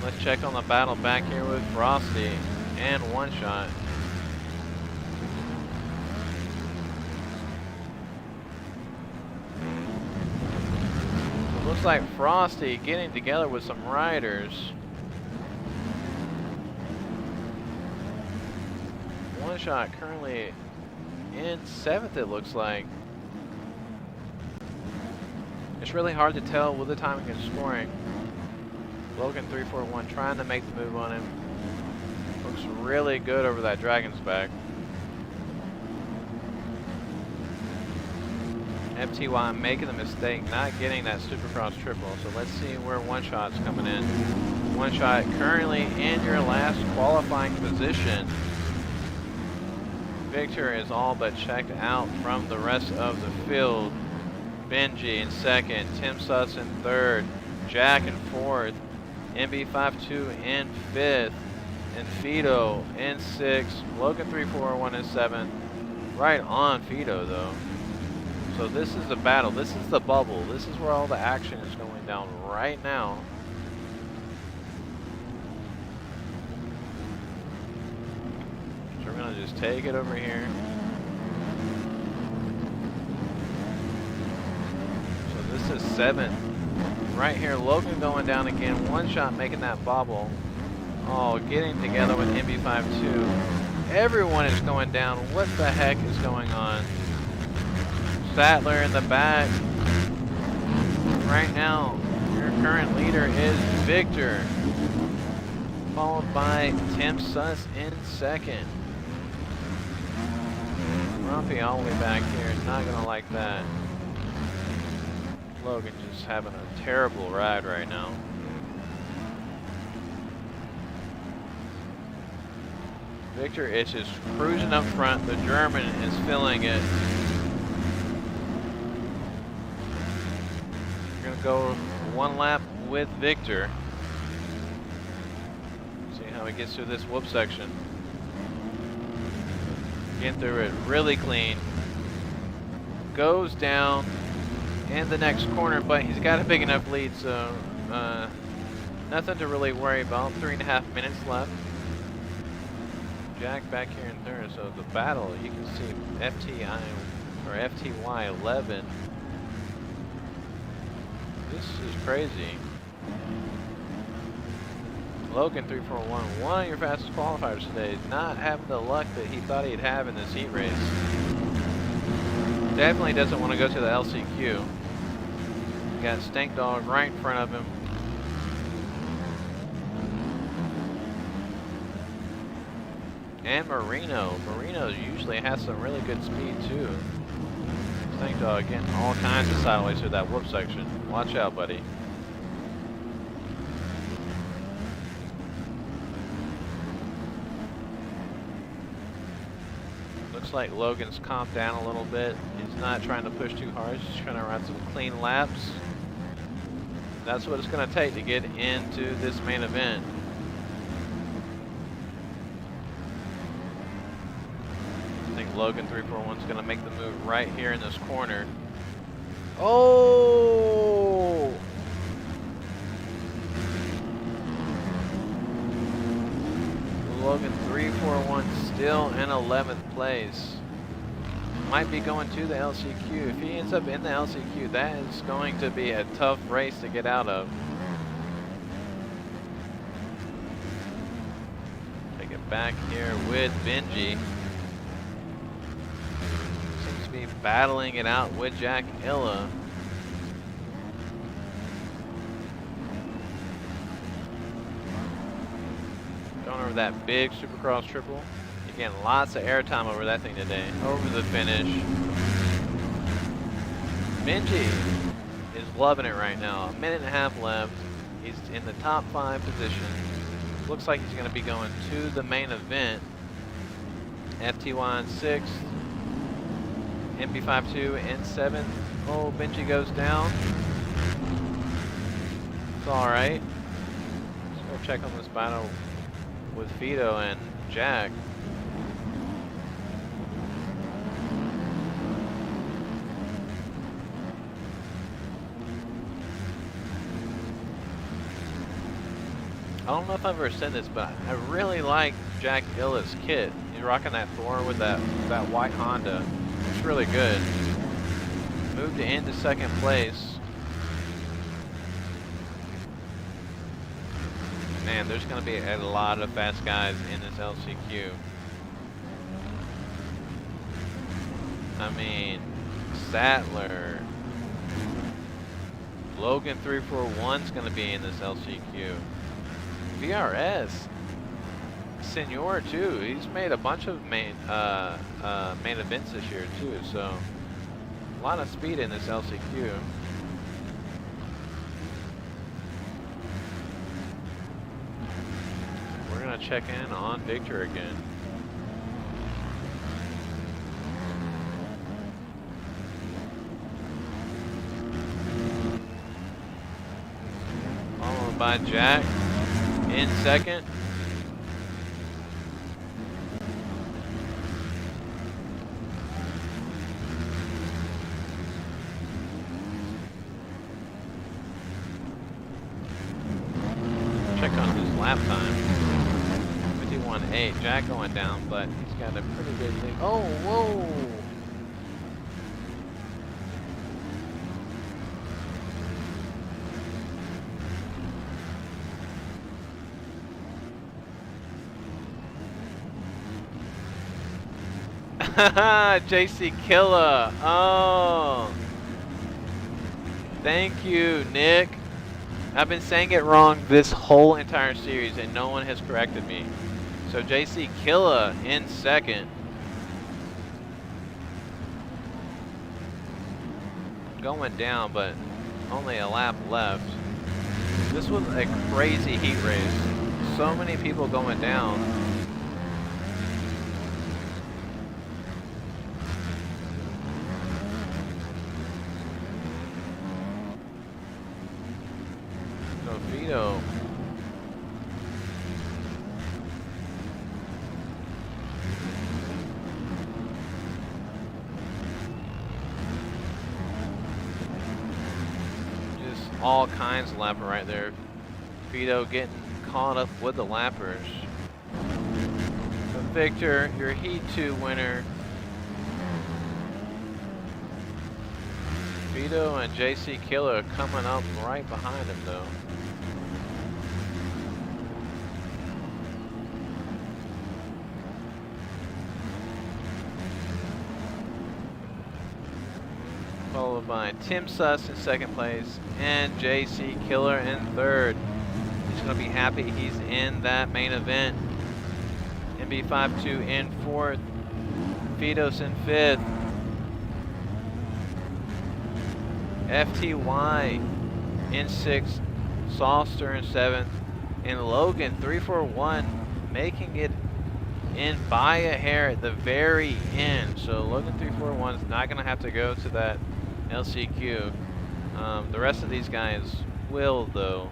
Let's check on the battle back here with Frosty and One Shot. It looks like Frosty getting together with some riders. One Shot currently in seventh, it looks like. It's really hard to tell with the timing and scoring. Logan 341 trying to make the move on him. Looks really good over that Dragon's back. FTY making the mistake, not getting that Supercross triple. So let's see where One Shot's coming in. One Shot currently in your last qualifying position. Victor is all but checked out from the rest of the field. Benji in second, Tim Suss in third, Jack in fourth, MB52 in fifth, and Fido in sixth, Logan 341 in seventh. Right on Fido though. So this is the battle, this is the bubble, this is where all the action is going down right now. So we're gonna just take it over here. So this is seventh. Right here, Logan going down again, One Shot making that bobble. Oh, getting together with MB52. Everyone is going down, what the heck is going on? Sattler in the back. Right now, your current leader is Victor, followed by Tim Suss in second. Rumpy all the way back here is not gonna like that. Logan just having a terrible ride right now. Victor is just cruising up front. The German is filling it. We're gonna go one lap with Victor. See how he gets through this whoop section. Getting through it really clean. Goes down in the next corner, but he's got a big enough lead, so nothing to really worry about. 3.5 minutes left. Jack back here in third, so the battle, you can see FTY 11. This is crazy. Logan 341, one of your fastest qualifiers today, not having the luck that he thought he'd have in this heat race. Definitely doesn't want to go to the LCQ. Got Stank Dog right in front of him. And Marino. Marino usually has some really good speed too. Stank Dog getting all kinds of sideways through that whoop section. Watch out, buddy. Looks like Logan's calmed down a little bit. He's not trying to push too hard. He's just trying to run some clean laps. That's what it's going to take to get into this main event. I think Logan 341 is going to make the move right here in this corner. Oh! Logan 341 still in 11th place. Might be going to the LCQ. If he ends up in the LCQ, that is going to be a tough race to get out of. Take it back here with Benji. Seems to be battling it out with Jack Illa. Going over that big Supercross triple. Again, lots of airtime over that thing today. Over the finish. Benji is loving it right now. 1.5 minutes left. He's in the top 5 position. Looks like he's going to be going to the main event. FTY in 6th. MB52 in 7th. Oh, Benji goes down. It's alright. Let's go check on this battle with Fido and Jack. I don't know if I've ever said this, but I really like Jack Illa's kit. He's rocking that Thor with that white Honda. It's really good. Moved into 2nd place. Man, there's going to be a lot of fast guys in this LCQ. I mean, Sattler, Logan 341 is going to be in this LCQ. VRS. Senor too. He's made a bunch of main events this year too, so a lot of speed in this LCQ. We're gonna check in on Victor again. Followed by Jack in second. Check on his lap time. 51.8. Jack going down, but he's got a pretty good lead. Oh, whoa! JC Killa. Oh. Thank you, Nick. I've been saying it wrong this whole entire series and no one has corrected me. So JC Killa in second. Going down, but only a lap left. This was a crazy heat race. So many people going down. Vito. Just all kinds of lapper right there. Vito getting caught up with the lappers. So Victor, your Heat 2 winner. Vito and JC Killa coming up right behind him though. Followed by Tim Suss in second place and JC Killa in third. He's going to be happy he's in that main event. MB52 in fourth. Vitos in fifth. FTY in sixth. Salster in seventh. And Logan 341 making it in by a hair at the very end. So Logan 341 is not going to have to go to that LCQ. The rest of these guys will though.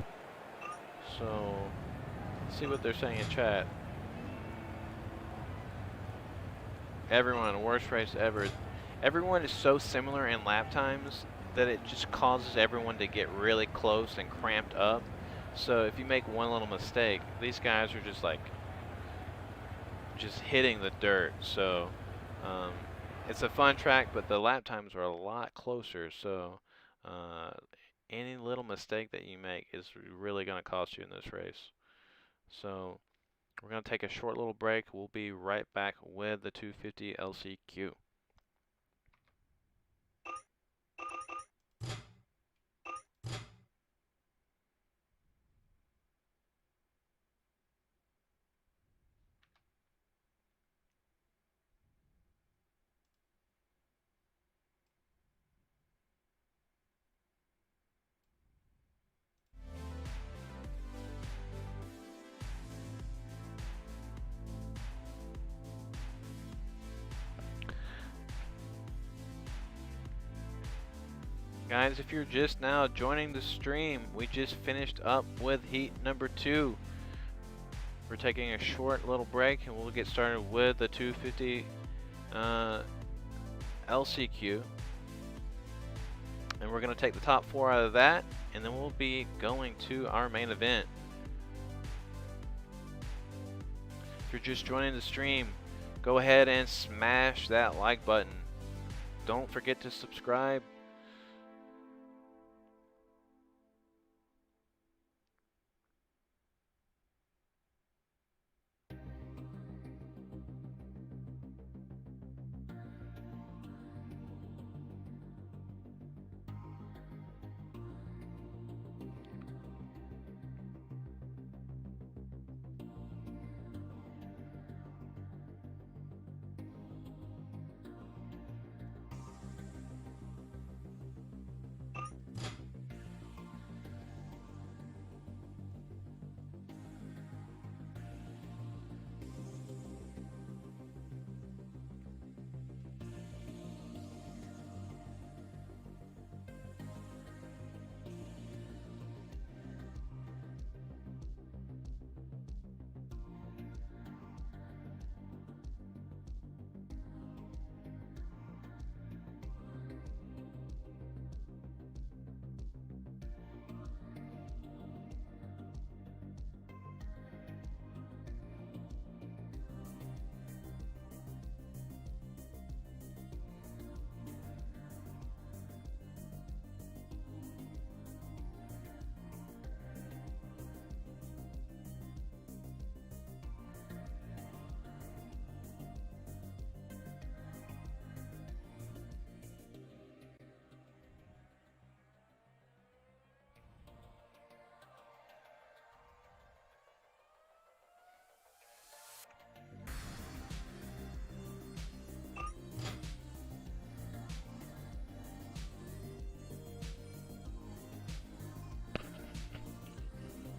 So let's see what they're saying in chat. Everyone, worst race ever. Everyone is so similar in lap times that it just causes everyone to get really close and cramped up. So if you make one little mistake, these guys are just like hitting the dirt. So it's a fun track, but the lap times are a lot closer. So any little mistake that you make is really going to cost you in this race. So we're going to take a short little break. We'll be right back with the 250 LCQ. Guys, if you're just now joining the stream, we just finished up with heat number 2. We're taking a short little break and we'll get started with the 250 LCQ. And we're going to take the top 4 out of that, and then we'll be going to our main event. If you're just joining the stream, go ahead and smash that like button. Don't forget to subscribe.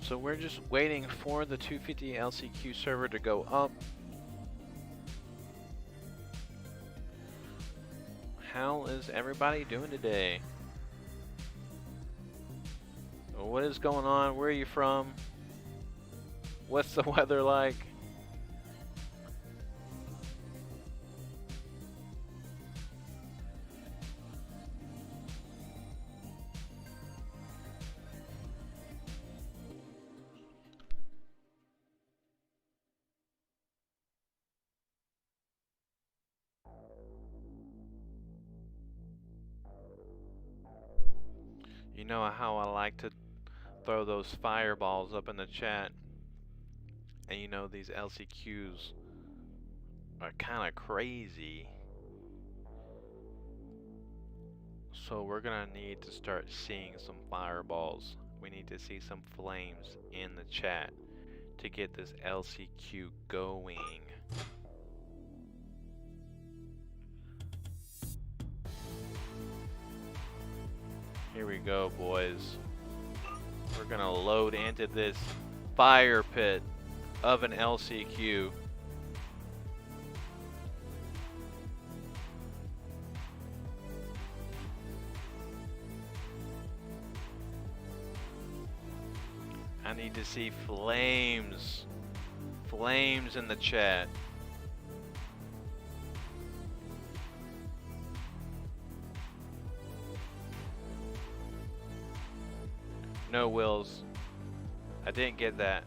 So we're just waiting for the 250 LCQ server to go up. How is everybody doing today? What is going on? Where are you from? What's the weather like? You know how I like to throw those fireballs up in the chat. And you know these LCQs are kind of crazy. So we're gonna need to start seeing some fireballs. We need to see some flames in the chat to get this LCQ going. Here we go, boys. We're gonna load into this fire pit of an LCQ. I need to see flames. Flames in the chat. No, Wills. I didn't get that.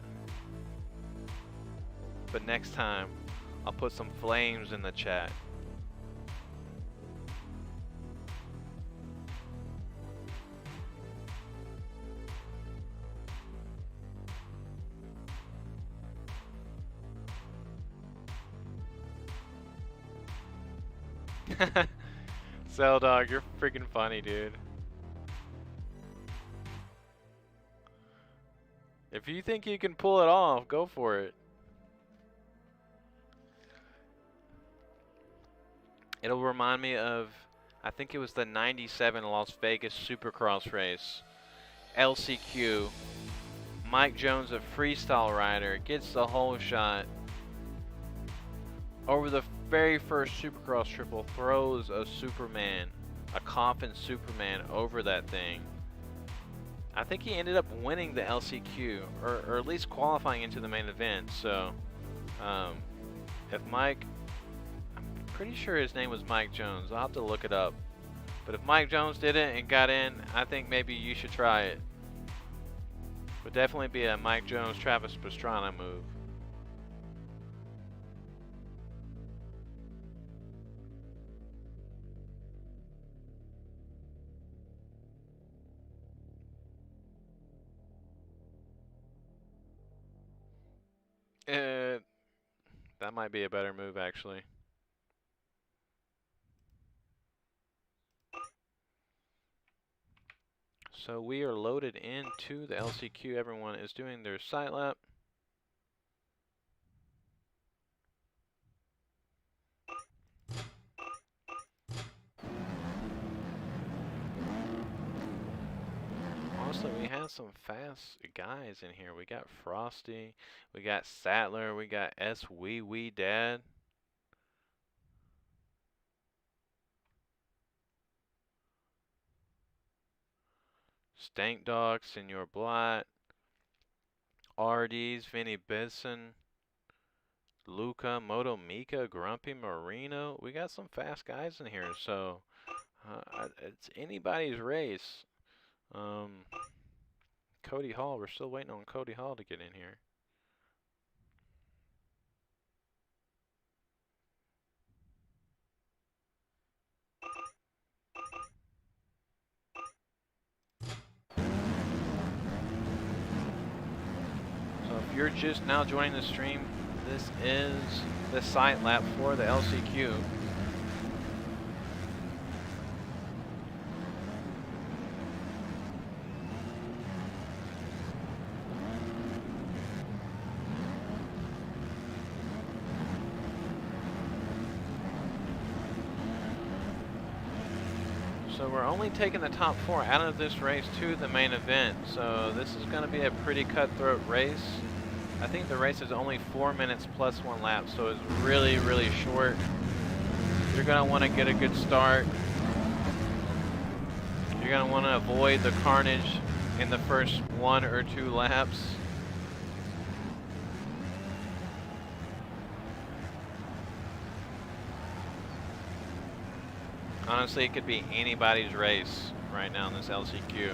But next time, I'll put some flames in the chat. Cell Dog, you're freaking funny, dude. If you think you can pull it off, go for it. It'll remind me of, I think it was the 97 Las Vegas Supercross race. LCQ. Mike Jones, a freestyle rider, gets the whole shot. Over the very first Supercross triple, throws a Superman, a coffin Superman over that thing. I think he ended up winning the LCQ, or at least qualifying into the main event. So, if Mike, I'm pretty sure his name was Mike Jones. I'll have to look it up. But if Mike Jones did it and got in, I think maybe you should try it. Would definitely be a Mike Jones, Travis Pastrana move. That might be a better move, actually. So we are loaded into the LCQ. Everyone is doing their sight lap. Honestly, we had some fast guys in here. We got Frosty, we got Sattler, we got S Wee Wee Dad. Stank Dog, Senor Blatt, RDs, Vinny Benson, Luca, Moto Mika, Grumpy Marino. We got some fast guys in here, so it's anybody's race. Cody Hall, we're still waiting on Cody Hall to get in here. So if you're just now joining the stream, this is the sight lap for the LCQ. So we're only taking the top 4 out of this race to the main event. So this is going to be a pretty cutthroat race. I think the race is only 4 minutes plus 1 lap, so it's really, really short. You're going to want to get a good start. You're going to want to avoid the carnage in the first 1 or 2 laps. Honestly, it could be anybody's race right now in this LCQ.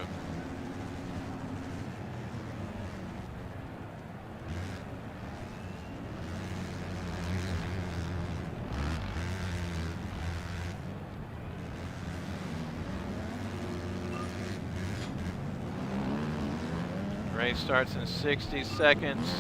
Race starts in 60 seconds.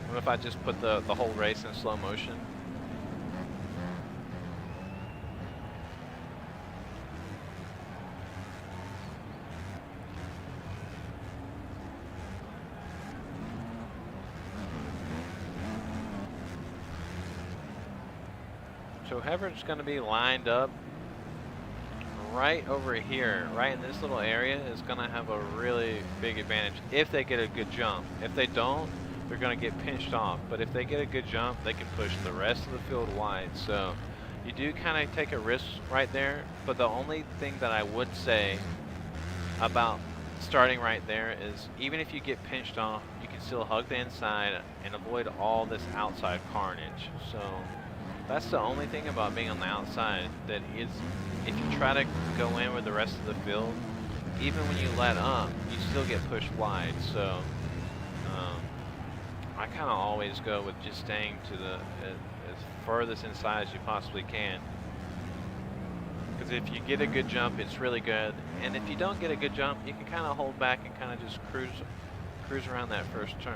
What if I just put the whole race in slow motion? So whoever's going to be lined up right over here, right in this little area, is going to have a really big advantage if they get a good jump. If they don't, they're going to get pinched off. But if they get a good jump, they can push the rest of the field wide. So you do kind of take a risk right there. But the only thing that I would say about starting right there is even if you get pinched off, you can still hug the inside and avoid all this outside carnage. So that's the only thing about being on the outside, that is, if you try to go in with the rest of the field, even when you let up, you still get pushed wide. So I kind of always go with just staying to the as furthest inside as you possibly can. Because if you get a good jump, it's really good. And if you don't get a good jump, you can kind of hold back and kind of just cruise around that first turn.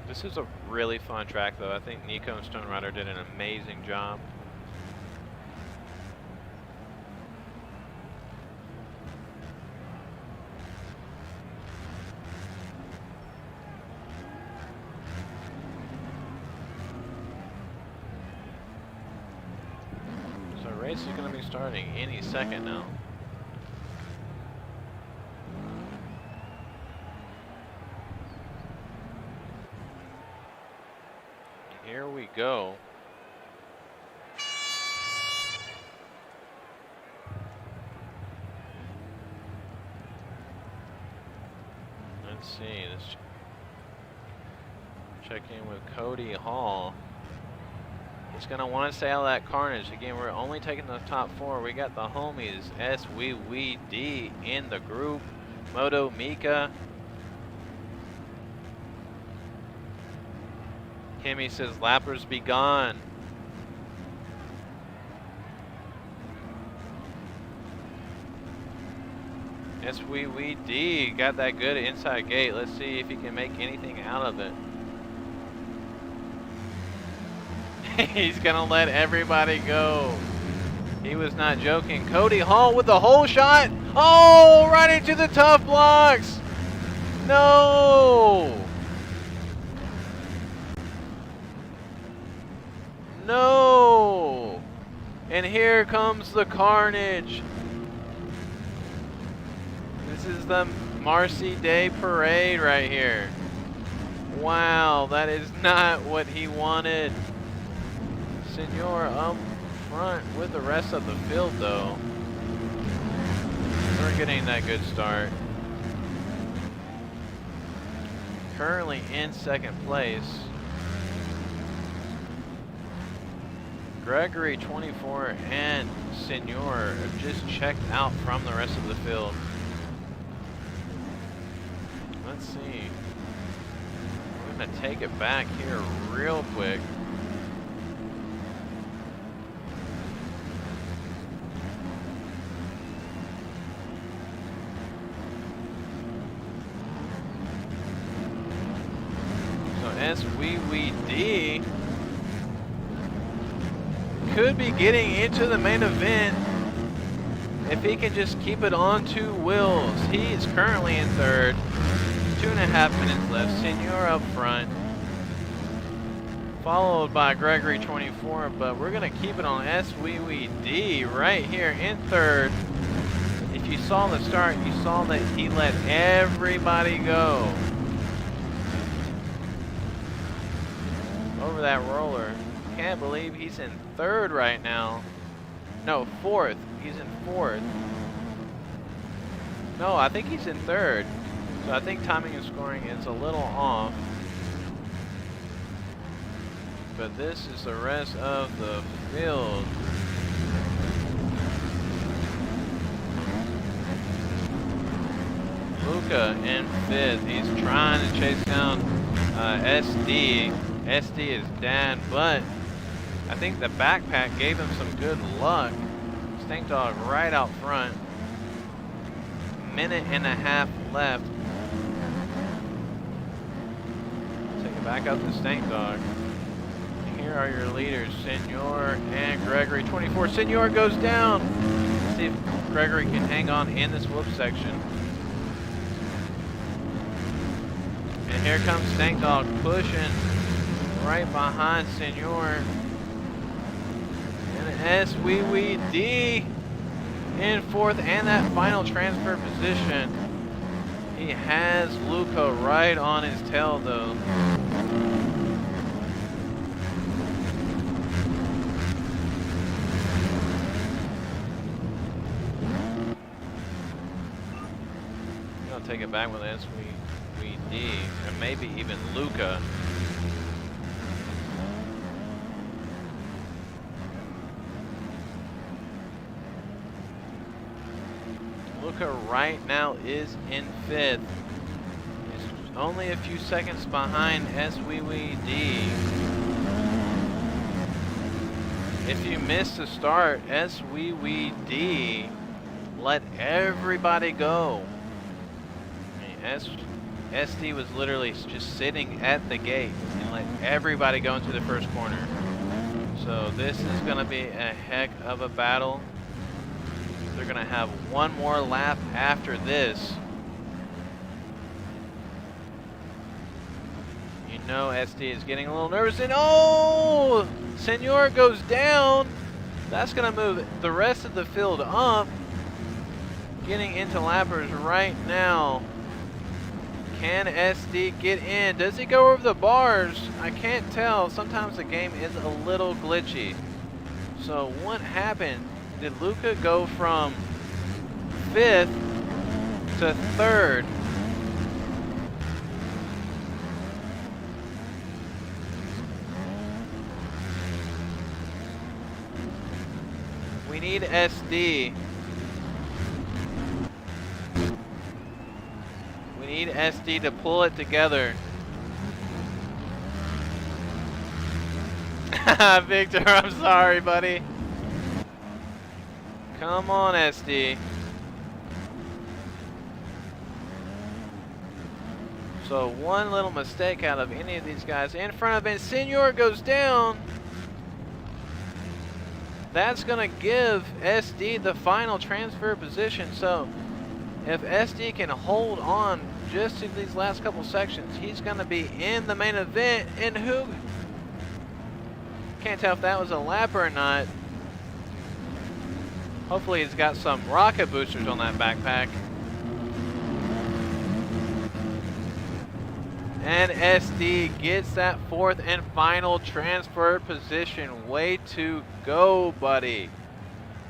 This is a really fun track, though. I think Nico and Stone Rider did an amazing job. So race is going to be starting any second now. Here we go. Let's see. Let's check in with Cody Hall. He's going to want to stay out of that carnage. Again, we're only taking the top 4. We got the homies SWWD in the group. Moto Mika. Kimmy says, lappers be gone. SWWD got that good inside gate. Let's see if he can make anything out of it. He's gonna let everybody go. He was not joking. Cody Hall with the whole shot. Oh, right into the tough blocks. No. No! And here comes the carnage. This is the Marcy Day Parade right here. Wow, that is not what he wanted. Senor up front with the rest of the field, though. We're getting that good start. Currently in second place. Gregory 24 and Senor have just checked out from the rest of the field. Let's see. We're going to take it back here real quick. SWWD could be getting into the main event if he can just keep it on two wheels. He is currently in third. 2.5 minutes left. Senor up front, followed by Gregory 24, but we're going to keep it on SWWD right here in third. If you saw the start, you saw that he let everybody go over that roller. Can't believe he's in third right now. No, fourth. He's in fourth. No, I think he's in third. So I think timing and scoring is a little off. But this is the rest of the field. Luca in fifth. He's trying to chase down SD. SD is down, but I think the backpack gave him some good luck. Stank Dog right out front. 1.5 minutes left. Take it back up to Stank Dog. Here are your leaders, Senor and Gregory 24. Senor goes down. Let's see if Gregory can hang on in this whoop section. And here comes Stank Dog pushing right behind Senor. And SWWD in fourth, and that final transfer position. He has Luca right on his tail though. I'll take it back with SWWD, and maybe even Luca. Luca right now is in fifth. He's only a few seconds behind SWWD. If you missed the start, SWWD let everybody go. SD was literally just sitting at the gate and let everybody go into the first corner. So this is going to be a heck of a battle. They're going to have one more lap after this. You know SD is getting a little nervous, and oh! Senor goes down. That's going to move the rest of the field up. Getting into lappers right now. Can SD get in? Does he go over the bars? I can't tell. Sometimes the game is a little glitchy. So what happened? Did Luca go from fifth to third? We need SD. We need SD to pull it together. Victor, I'm sorry, buddy. Come on, SD. So one little mistake out of any of these guys in front of him. Senor goes down. That's going to give SD the final transfer position. So if SD can hold on just to these last couple sections, he's going to be in the main event. And who? Can't tell if that was a lap or not. Hopefully he's got some rocket boosters on that backpack. And SD gets that fourth and final transfer position. Way to go, buddy.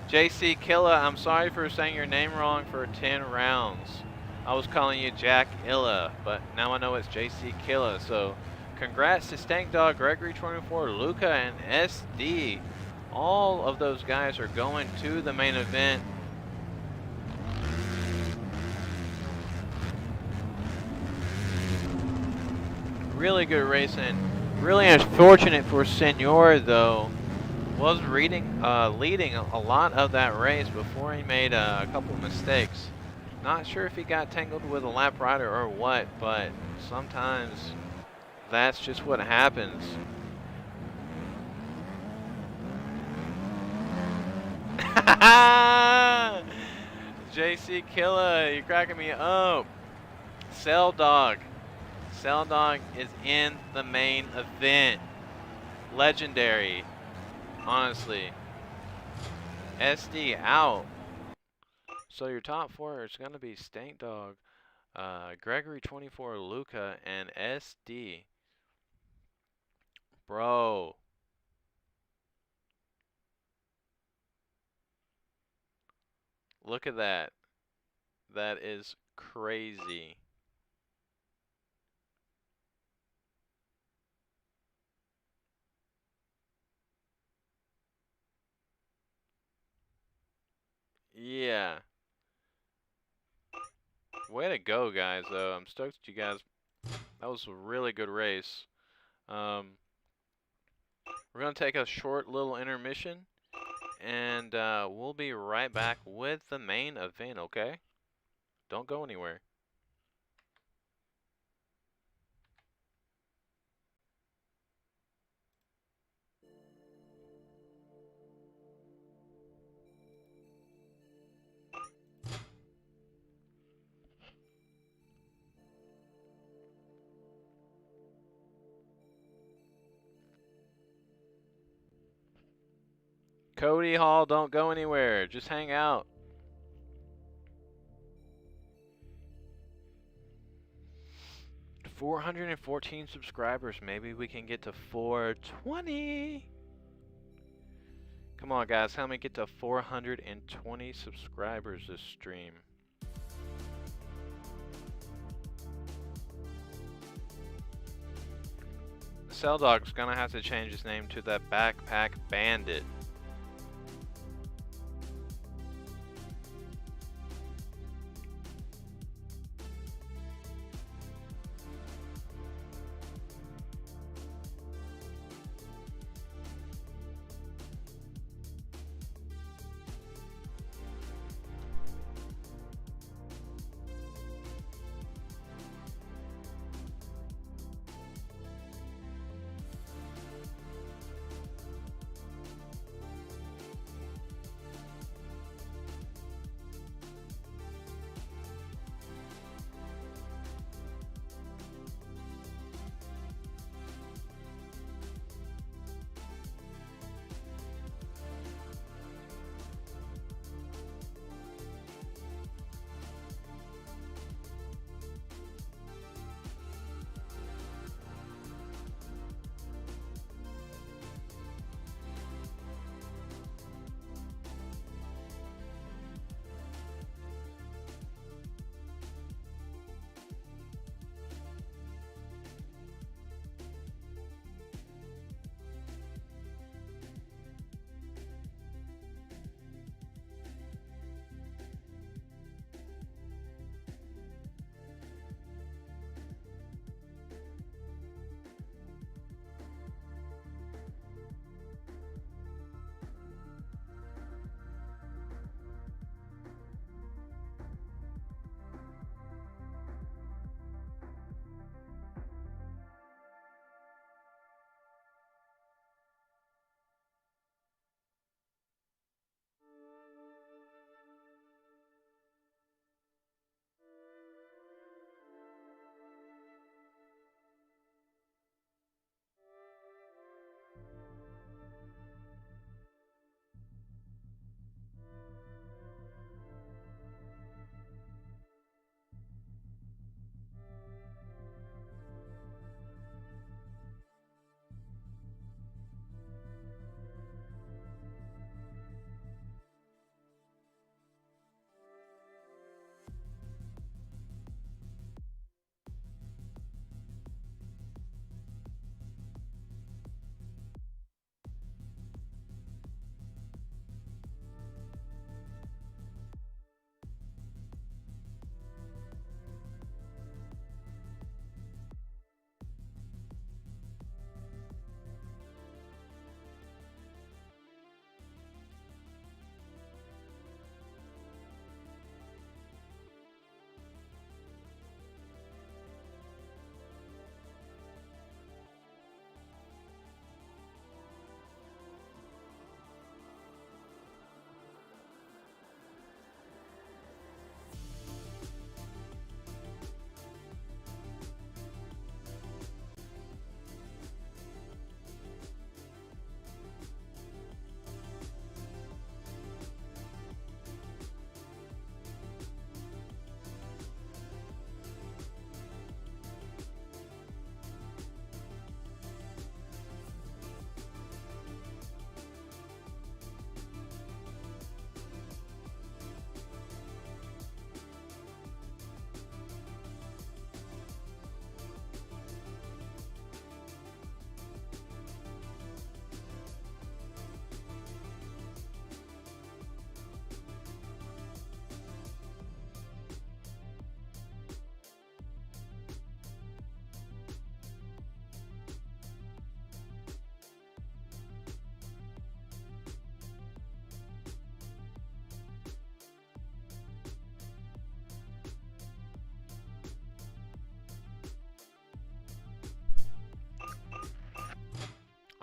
JC Killa, I'm sorry for saying your name wrong for 10 rounds. I was calling you Jack Illa, but now I know it's JC Killa. So congrats to Stank Dog, Gregory 24, Luca, and SD. All of those guys are going to the main event. Really good racing. Really unfortunate for Senor though. Was leading a lot of that race before he made a couple of mistakes. Not sure if he got tangled with a lap rider or what, but sometimes That's just what happens. JC Killa, you're cracking me up. Cell Dog. Cell Dog is in the main event. Legendary. Honestly. SD out. So your top four is going to be Stank Dog, Gregory 24, Luca, and SD. Bro. Look at that. That is crazy. Yeah. Way to go, guys. I'm stoked that you guys. That was a really good race. We're going to take a short little intermission, and we'll be right back with the main event, okay? Don't go anywhere. Cody Hall, don't go anywhere. Just hang out. $414 subscribers. Maybe we can get to 420. Come on, guys. Help me get to 420 subscribers this stream. Cell Dog's gonna have to change his name to the Backpack Bandit.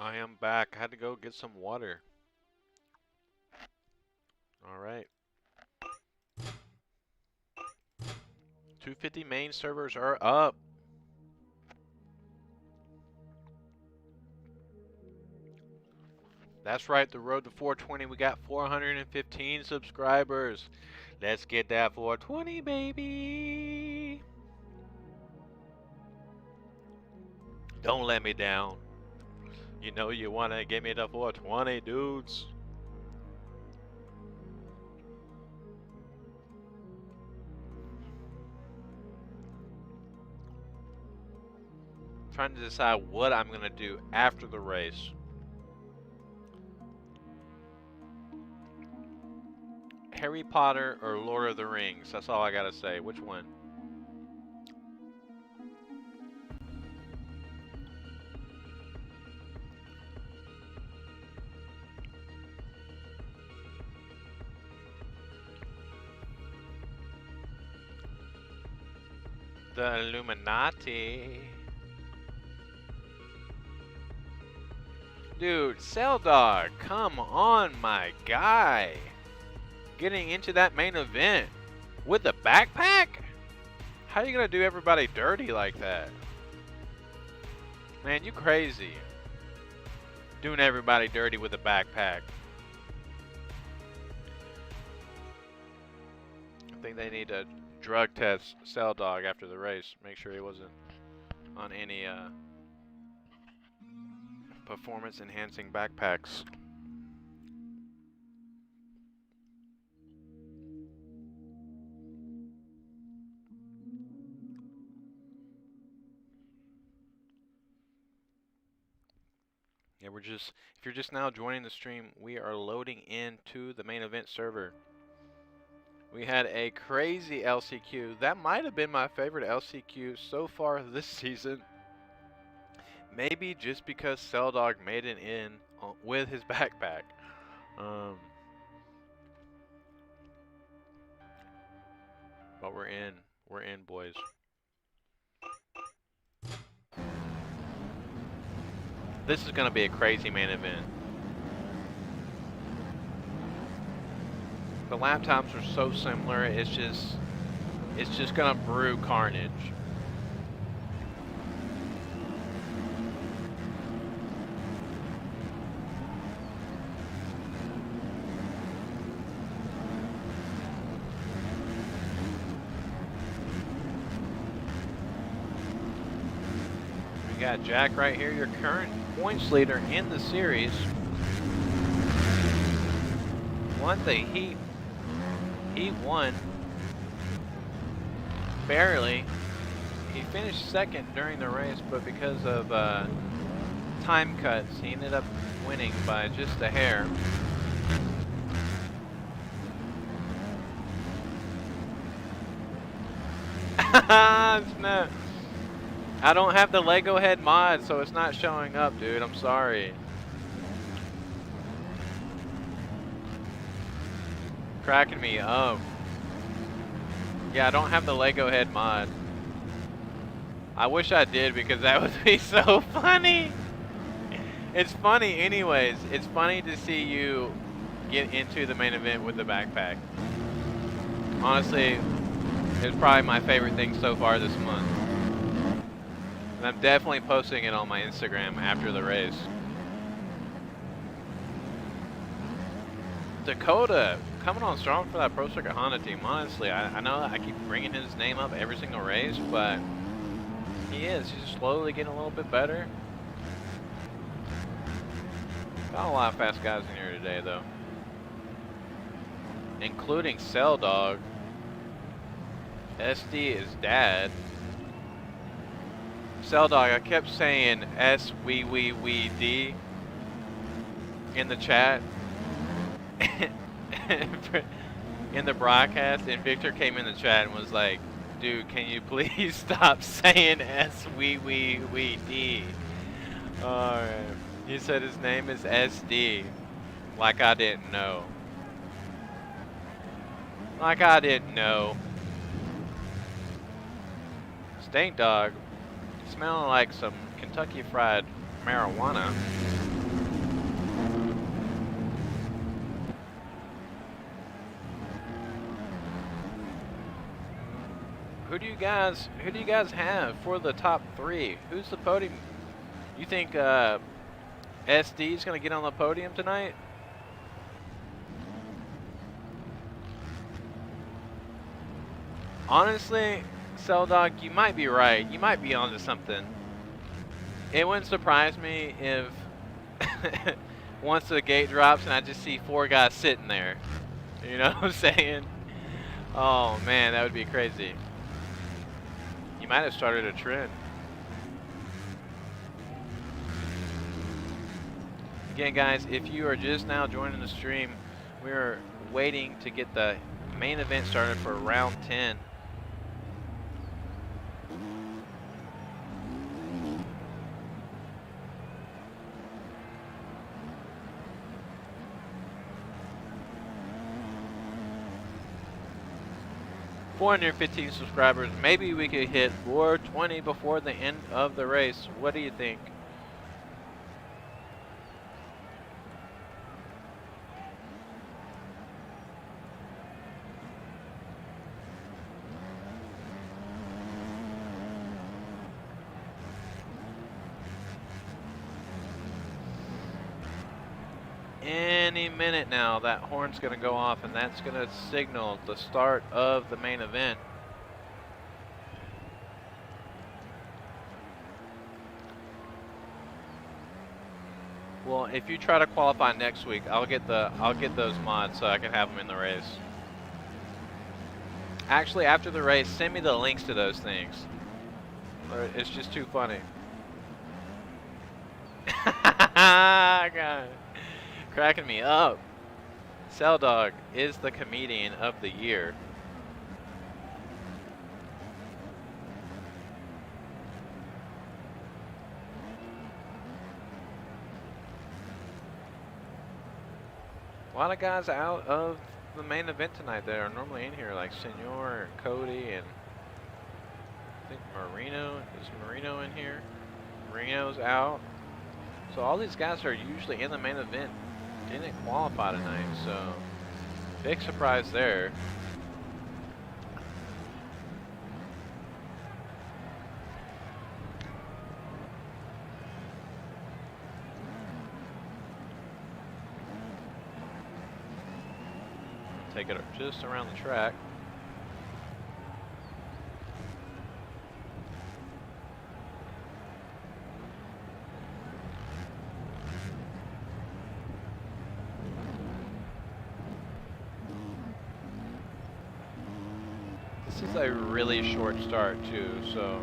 I am back. I had to go get some water. All right. 250 main servers are up. That's right, the road to 420. We got 415 subscribers. Let's get that 420, baby. Don't let me down. You know you want to get me to 420, dudes. Trying to decide what I'm going to do after the race. Harry Potter or Lord of the Rings? That's all I gotta say. Which one? The Illuminati. Dude, Cell Dog, come on, my guy. Getting into that main event with a backpack? How are you gonna do everybody dirty like that? Man, you crazy. Doing everybody dirty with a backpack. I think they need to drug test Cell Dog after the race. Make sure he wasn't on any performance enhancing backpacks. Yeah, if you're just now joining the stream, we are loading into the main event server. We had a crazy LCQ. That might have been my favorite LCQ so far this season. Maybe just because Cell Dog made it in with his backpack. But we're in, boys. This is going to be a crazy main event. The lap times are so similar, it's just going to brew carnage. We got Jack right here, your current points leader in the series. Won the heat. He won barely. He finished second during the race, but because of time cuts, he ended up winning by just a hair. No. I don't have the Lego head mod, so it's not showing up, dude. I'm sorry. Cracking me up. Yeah, I don't have the Lego head mod. I wish I did, because that would be so funny. It's funny anyways. It's funny to see you get into the main event with the backpack. Honestly, it's probably my favorite thing so far this month. And I'm definitely posting it on my Instagram after the race. Dakota, coming on strong for that Pro Circuit Honda team. Honestly, I know I keep bringing his name up every single race, but he's just slowly getting a little bit better. Got a lot of fast guys in here today, though, including Cell Dog. SD is dad. Cell Dog, I kept saying S-we-we-we-D in the chat. In the broadcast, and Victor came in the chat and was like, dude, can you please stop saying S-we-we-we-D? Alright. He said his name is SD. Like I didn't know. Like I didn't know. Stank Dog, smelling like some Kentucky Fried marijuana. who do you guys have for the top 3? Who's the podium? You think SD is going to get on the podium tonight? Honestly, Celdog, you might be right. You might be onto something. It wouldn't surprise me if once the gate drops and I just see 4 guys sitting there. You know what I'm saying? Oh man, that would be crazy. You might have started a trend. Again, guys, if you are just now joining the stream, we're waiting to get the main event started for round 10. $415 subscribers. Maybe we could hit 420 before the end of the race. What do you think? Any minute now, that horn's going to go off, and that's going to signal the start of the main event. Well, if you try to qualify next week, I'll get those mods so I can have them in the race. Actually, after the race, send me the links to those things. It's just too funny. God. Cracking me up. Celdog is the comedian of the year. A lot of guys out of the main event tonight that are normally in here, like Senor and Cody, and I think Marino. Is Marino in here? Marino's out. So all these guys are usually in the main event. Didn't qualify tonight, so big surprise there. Take it just around the track. This is a really short start too, so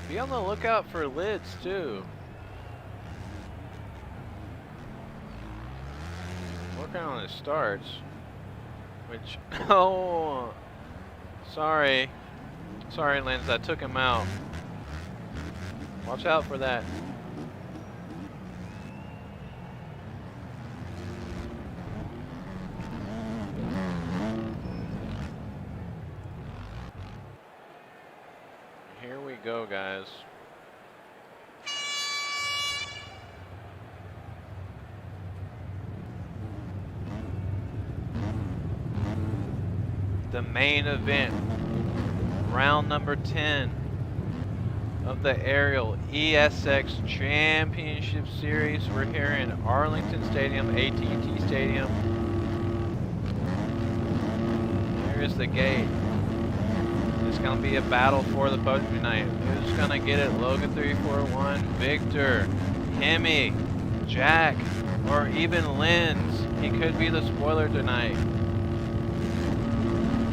be on the lookout for lids too. Working on his starts, which oh, sorry, Lens, I took him out. Watch out for that. Here we go, guys. The main event, round number 10 of the Aerial ESX Championship Series. We're here in Arlington Stadium, AT&T Stadium. Here is the gate. It's going to be a battle for the podium tonight. Who's going to get it? Logan 341, Victor, Hemi, Jack, or even Linz. He could be the spoiler tonight.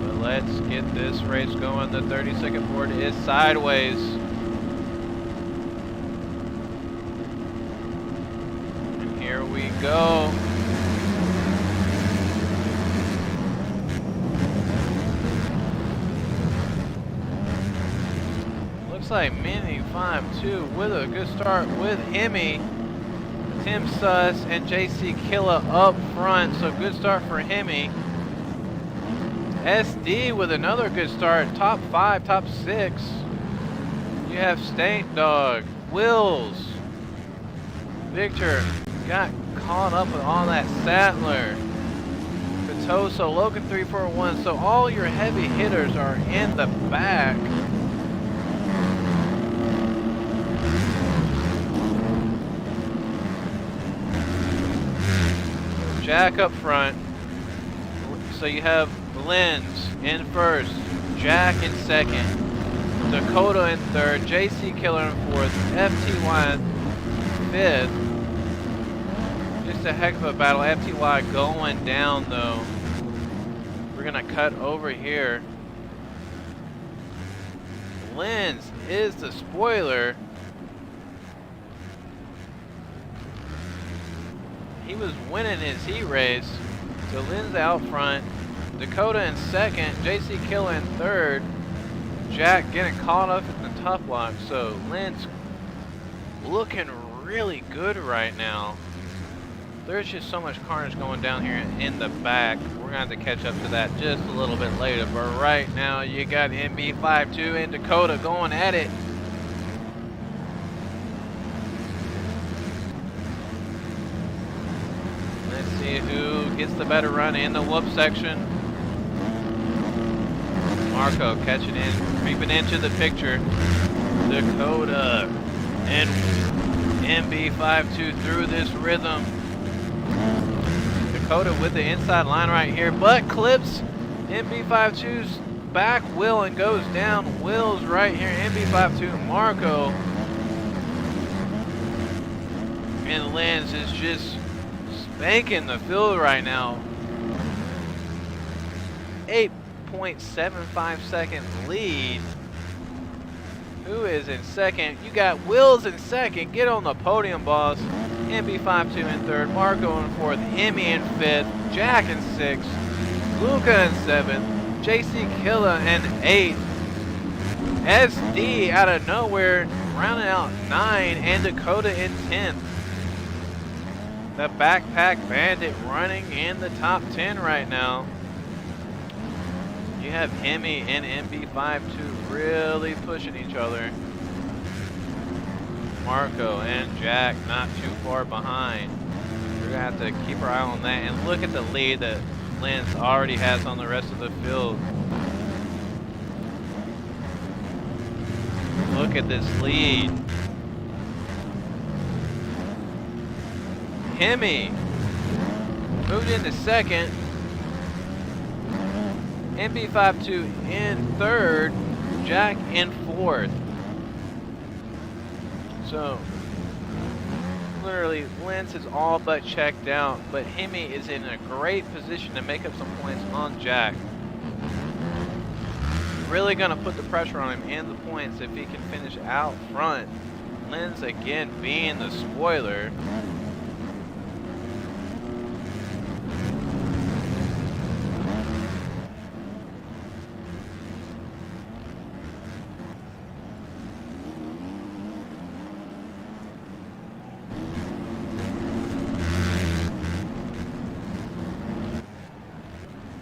But let's get this race going. The 30-second board is sideways. And here we go. Looks like Mini 5-2 with a good start with Hemi, Tim Suss, and JC Killa up front. So good start for Hemi. SD with another good start. Top 5, top 6. You have Stank Dog, Wills, Victor got caught up with all that Sattler. Petoso, Logan 341. So all your heavy hitters are in the back. Jack up front. So you have Lenz in first, Jack in second, Dakota in third, JC Killer in fourth, FTY in fifth. Just a heck of a battle. FTY going down though. We're gonna cut over here. Lenz is the spoiler. He was winning his heat race. So Lenz out front, Dakota in second, JC Killer in third, Jack getting caught up in the tough block. So Lenz looking really good right now. There's just so much carnage going down here in the back. We're gonna have to catch up to that just a little bit later. But right now you got MB52 and Dakota going at it. Let's see who gets the better run in the whoop section. Marco catching in, creeping into the picture. Dakota and MB52 through this rhythm. Dakota with the inside line right here, but clips MB52's back wheel and goes down. Will's right here, MB52, Marco. And Lenz is just spanking the field right now. 8.75 second lead. Who is in second? You got Wills in second. Get on the podium, boss. MB52 in third. Marco in fourth. Emmy in fifth. Jack in sixth. Luca in seventh. JC Killa in eighth. SD out of nowhere, rounding out 9, and Dakota in 10th. The Backpack Bandit running in the top 10 right now. You have Hemi and MB52 really pushing each other. Marco and Jack not too far behind. We're gonna have to keep our eye on that and look at the lead that Lenz already has on the rest of the field. Look at this lead. Hemi moved into second. MB52 in third. Jack in fourth. So, literally, Lenz is all but checked out, but Hemi is in a great position to make up some points on Jack. Really gonna put the pressure on him and the points if he can finish out front. Lenz again being the spoiler.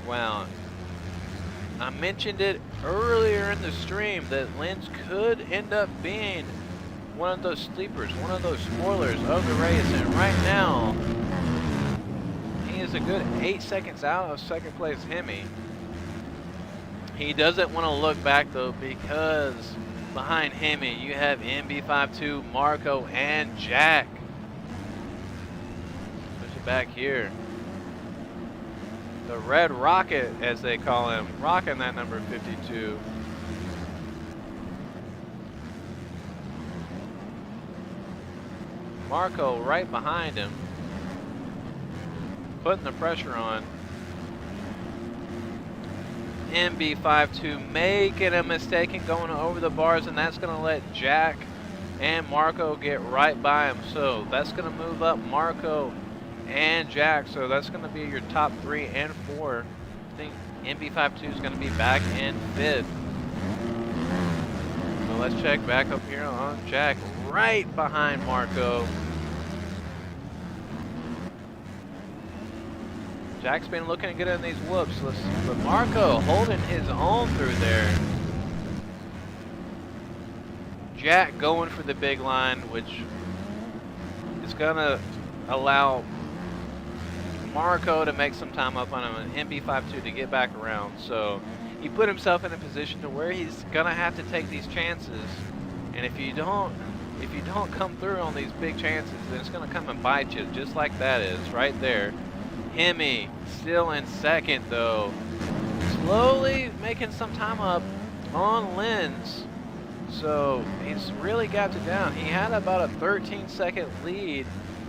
Wow. I mentioned it earlier in the stream that Lenz could end up being one of those sleepers, one of those spoilers of the race, and right now he is a good 8 seconds out of second place Hemi. He doesn't want to look back though, because behind Hemi you have MB52, Marco, and Jack. Push it back here. The Red Rocket, as they call him, rocking that number 52. Marco right behind him, putting the pressure on. MB52 making a mistake and going over the bars, and that's going to let Jack and Marco get right by him. So that's going to move up Marco and Jack, so that's going to be your top 3 and 4. I think MB52 is going to be back in 5th. So let's check back up here on Jack, right behind Marco. Jack's been looking good in these whoops, but Marco holding his own through there. Jack going for the big line, which It's gonna allow Marco to make some time up on him, an MB52 to get back around. So he put himself in a position to where he's gonna have to take these chances. And if you don't come through on these big chances, then it's gonna come and bite you, just like that is right there. Hemi still in second though, slowly making some time up on Lenz. So he's really got it down. He had about a 13-second lead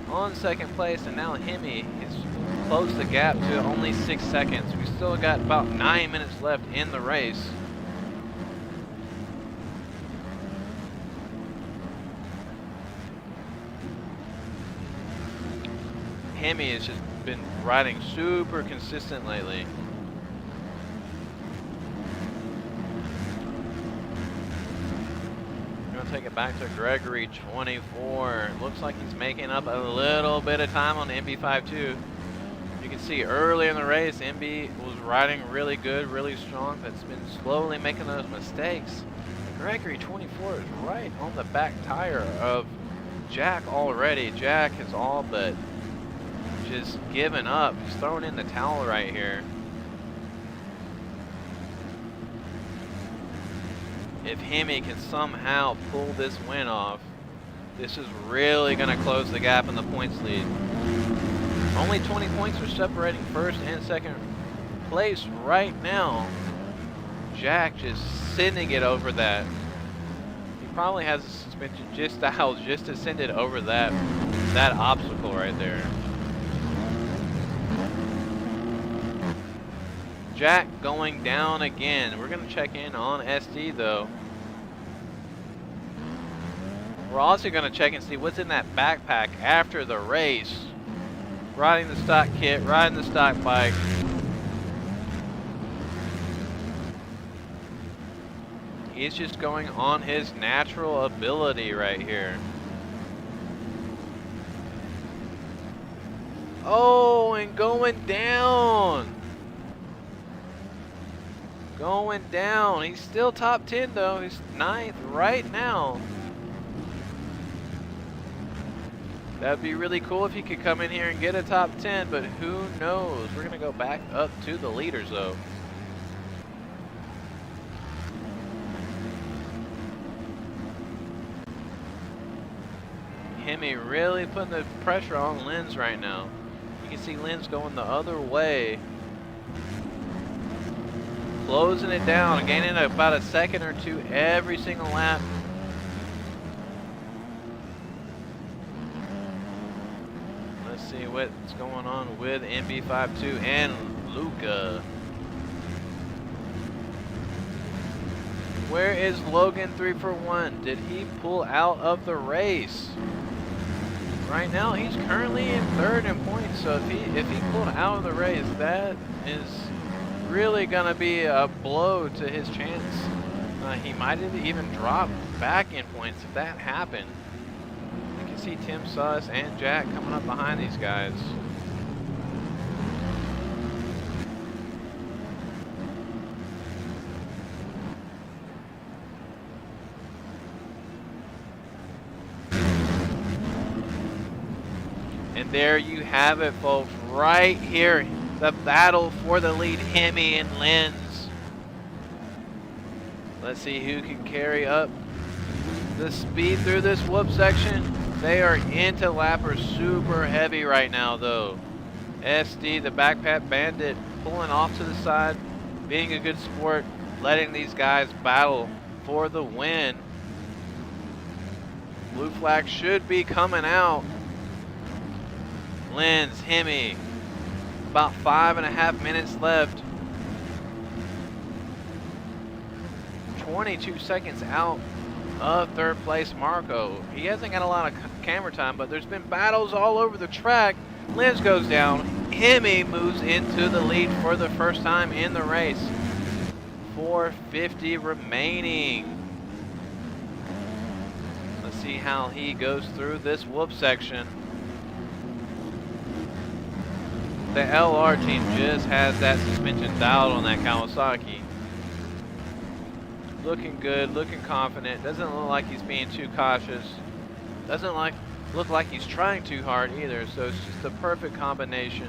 on second place, and now Hemi has closed the gap to only 6 seconds. We still got about 9 minutes left in the race. Hemi has just been riding super consistent lately. Take it back to Gregory, 24. Looks like he's making up a little bit of time on the MB52. You can see early in the race, MB was riding really good, really strong, but it's been slowly making those mistakes. Gregory, 24, is right on the back tire of Jack already. Jack is all but just given up. He's throwing in the towel right here. If Hemi can somehow pull this win off, this is really going to close the gap in the points lead. Only 20 points are separating first and second place right now. Jack just sending it over that. He probably has a suspension just out just to send it over that obstacle right there. Jack going down again. We're going to check in on SD though. We're also going to check and see what's in that backpack after the race. Riding the stock kit, riding the stock bike. He's just going on his natural ability right here. Oh, and going down. Going down. He's still top 10 though. He's 9th right now. That'd be really cool if he could come in here and get a top 10, but who knows? We're gonna go back up to the leaders though. Hemi really putting the pressure on Lenz right now. You can see Lenz going the other way. Closing it down, gaining about a second or two every single lap. Let's see what's going on with MB52 and Luca. Where is Logan 3 for 1? Did he pull out of the race? Right now he's currently in 3rd in points, so if he pulled out of the race, that is really gonna be a blow to his chance. He might have even dropped back in points if that happened. You can see Tim Suss and Jack coming up behind these guys. And there you have it, folks, right here. The battle for the lead, Hemi and Lenz. Let's see who can carry up the speed through this whoop section. They are into lapper super heavy right now though. SD, the backpack bandit, pulling off to the side, being a good sport, letting these guys battle for the win. Blue flag should be coming out. Lenz, Hemi. About 5.5 minutes left. 22 seconds out of 3rd place Marco. He hasn't got a lot of camera time, but there's been battles all over the track. Lenz goes down. Hemi moves into the lead for the first time in the race. 4:50 remaining. Let's see how he goes through this whoop section. The LR team just has that suspension dialed on that Kawasaki. Looking good, looking confident. Doesn't look like he's being too cautious. Doesn't look like he's trying too hard either, so it's just the perfect combination.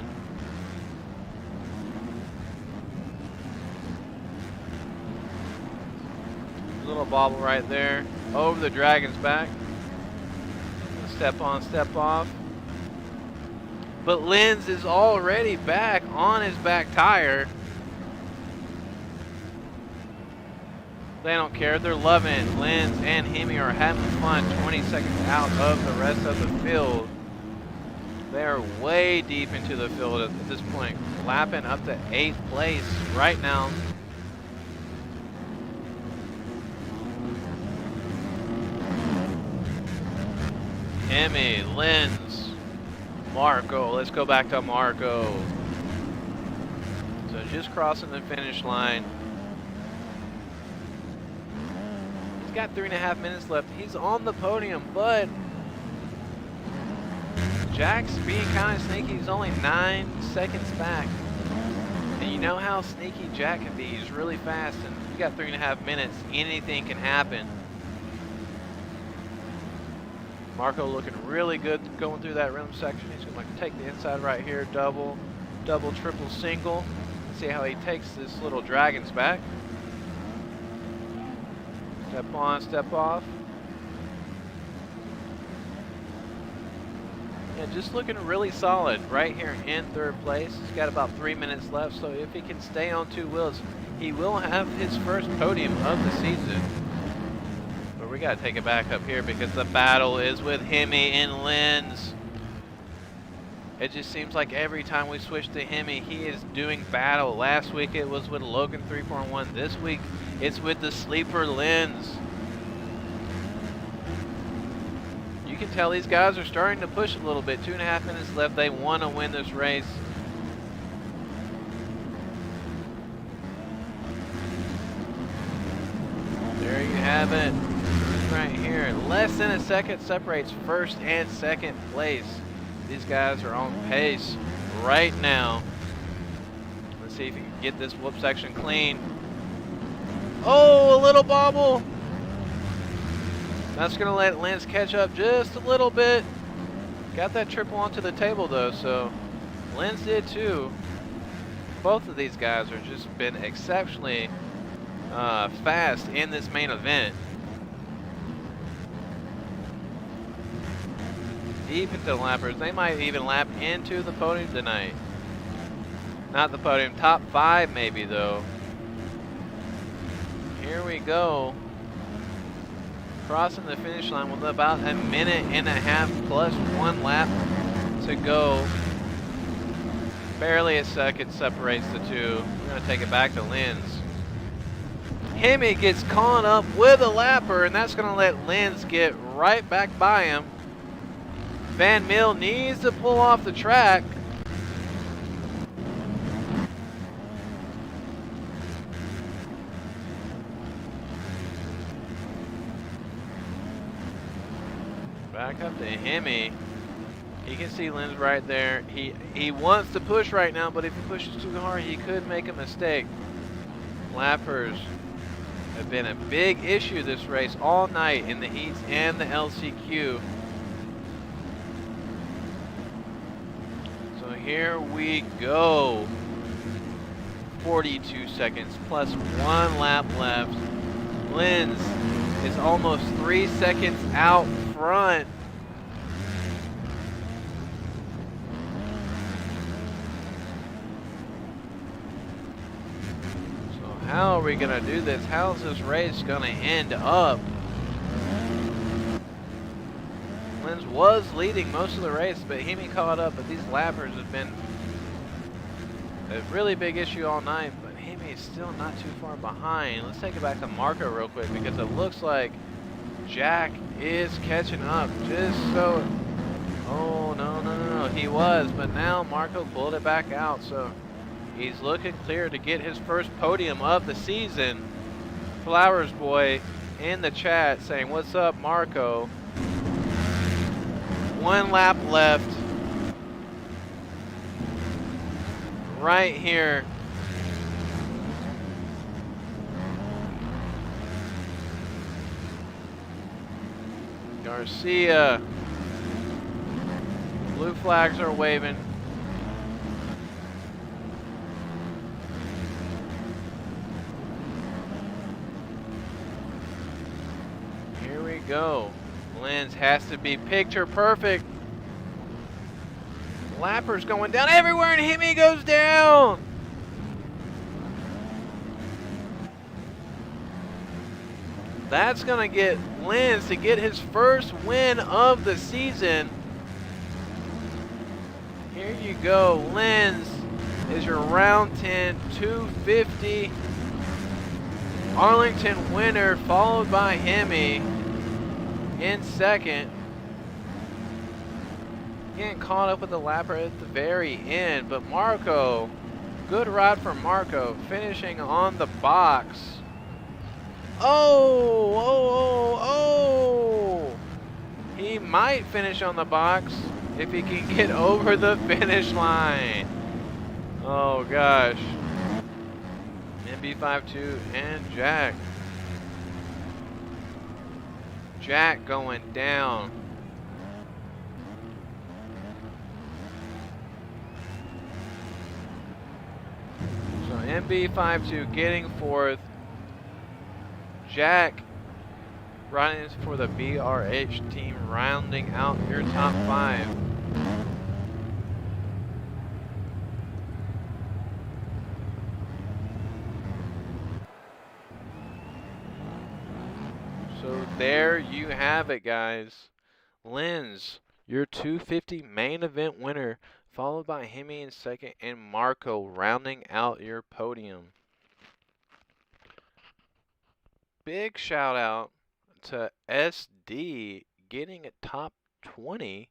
Little bobble right there, over the Dragon's back. Step on, step off. But Lenz is already back on his back tire. They don't care, they're loving it. Lenz and Hemi are having fun 20 seconds out of the rest of the field. They are way deep into the field at this point, lapping up to 8th place right now. Hemi, Lenz, Marco. Let's go back to Marco. So just crossing the finish line. He's got 3.5 minutes left. He's on the podium, but Jack's being kind of sneaky. He's only 9 seconds back. And you know how sneaky Jack can be. He's really fast, and you got 3.5 minutes. Anything can happen. Marco looking really good going through that rim section. He's going to take the inside right here, double, triple, single. See how he takes this little Dragon's back. Step on, step off. Yeah, just looking really solid right here in 3rd place. He's got about 3 minutes left, so if he can stay on 2 wheels, he will have his first podium of the season. But we got to take it back up here because the battle is with Hemi and Lenz. It just seems like every time we switch to Hemi, he is doing battle. Last week it was with Logan 341. This week it's with the sleeper Lenz. You can tell these guys are starting to push a little bit. 2.5 minutes left. They want to win this race. There you have it. Right here. Less than a second separates 1st and 2nd place. These guys are on pace right now. Let's see if you can get this whoop section clean. Oh, a little bobble. That's going to let Lenz catch up just a little bit. Got that triple onto the table though, so Lenz did too. Both of these guys have just been exceptionally fast in this main event. Deep into the lappers. They might even lap into the podium tonight. Not the podium, top 5 maybe though. Here we go. Crossing the finish line with about 1.5 minutes plus 1 lap to go. Barely a second separates the two. We're going to take it back to Lenz. Hemi gets caught up with a lapper, and that's going to let Lenz get right back by him. Van Mill needs to pull off the track. Back up to Hemi. You can see Lenz right there. He wants to push right now, but if he pushes too hard, he could make a mistake. Lappers have been a big issue this race all night in the heats and the LCQ. So here we go. 42 seconds plus 1 lap left. Lenz is almost 3 seconds out front. So how are we gonna do this? How's this race gonna end up? Lenz was leading most of the race, but Hemi caught up, but these lappers have been a really big issue all night, but Hemi is still not too far behind. Let's take it back to Marco real quick because it looks like Jack is catching up just so. Oh, no. He was, but now Marco pulled it back out, so he's looking clear to get his first podium of the season. Flowers Boy in the chat saying, "What's up, Marco?" 1 lap left. Right here. Garcia Blue flags are waving. Here we go. Lens has to be picture perfect. Lapper's going down everywhere and Hemi goes down. That's going to get Lens to get his first win of the season. Here you go. Lens is your round 10 250 Arlington winner, followed by Hemi in second. Getting caught up with the Lapper at the very end, but Marco, good ride for Marco, finishing on the box. Oh! He might finish on the box if he can get over the finish line. Oh gosh. MB52 and Jack. Jack going down. So MB52 getting fourth. Jack running for the BRH team, rounding out your top 5. So there you have it, guys. Lens, your 250 main event winner, followed by Hemi in second and Marco rounding out your podium. Big shout out to SD getting a top 20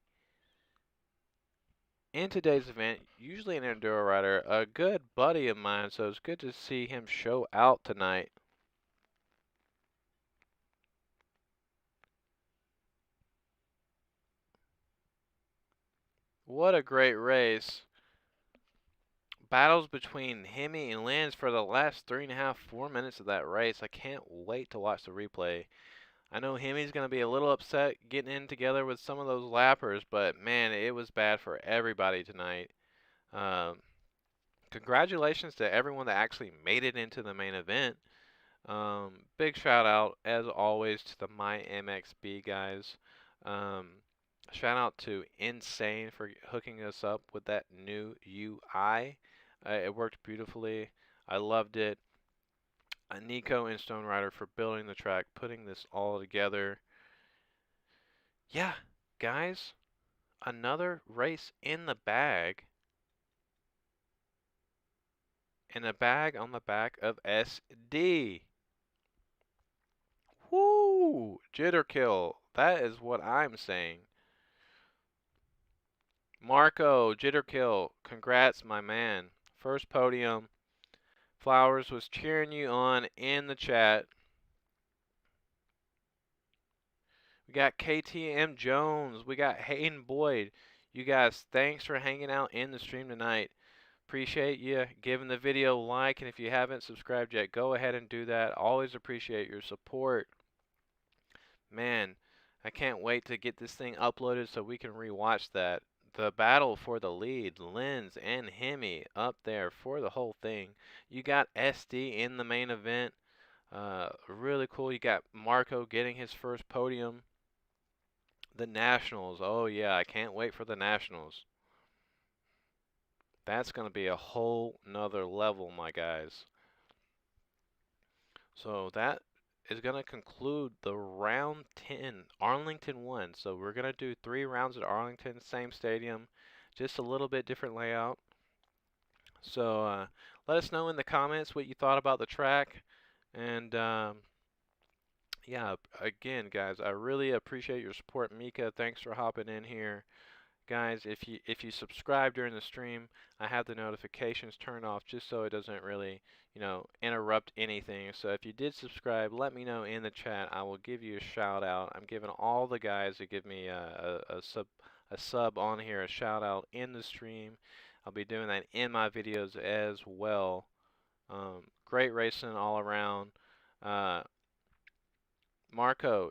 in today's event. Usually an enduro rider, a good buddy of mine, so it's good to see him show out tonight. What a great race. Battles between Hemi and Lens for the last 3.5, 4 minutes of that race. I can't wait to watch the replay. I know Hemi's going to be a little upset getting in together with some of those lappers, but man, it was bad for everybody tonight. Congratulations to everyone that actually made it into the main event. Big shout out, as always, to the MyMXB guys. Shout out to Insane for hooking us up with that new UI. It worked beautifully. I loved it. Nico and Stone Rider for building the track, putting this all together. Yeah, guys, another race in the bag. And a bag on the back of SD. Woo! Jitter kill. That is what I'm saying. Marco, jitter kill. Congrats, my man. First podium. Flowers was cheering you on in the chat. We got KTM Jones. We got Hayden Boyd. You guys, thanks for hanging out in the stream tonight. Appreciate you giving the video a like, and if you haven't subscribed yet, go ahead and do that. Always appreciate your support. Man, I can't wait to get this thing uploaded so we can rewatch that. The battle for the lead, Lens and Hemi up there for the whole thing. You got SD in the main event. Really cool. You got Marco getting his first podium. The Nationals. Oh yeah, I can't wait for the Nationals. That's going to be a whole nother level, my guys. So that is going to conclude the round 10 Arlington 1. So we're going to do 3 rounds at Arlington, same stadium, just a little bit different layout. So let us know in the comments what you thought about the track. And yeah, again, guys, I really appreciate your support. Mika, thanks for hopping in here. Guys, if you subscribe during the stream, I have the notifications turned off just so it doesn't really, interrupt anything. So if you did subscribe, let me know in the chat. I will give you a shout out. I'm giving all the guys that give me a sub on here a shout out in the stream. I'll be doing that in my videos as well. Great racing all around. Marco,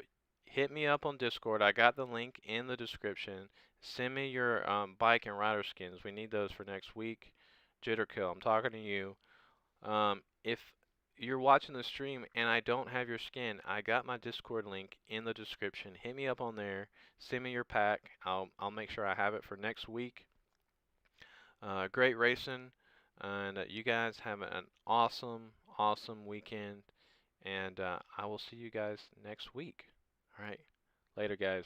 hit me up on Discord. I got the link in the description. Send me your bike and rider skins. We need those for next week. Jitterkill, I'm talking to you. If you're watching the stream and I don't have your skin, I got my Discord link in the description. Hit me up on there. Send me your pack. I'll make sure I have it for next week. Great racing, and you guys have an awesome weekend. And I will see you guys next week. All right, later, guys.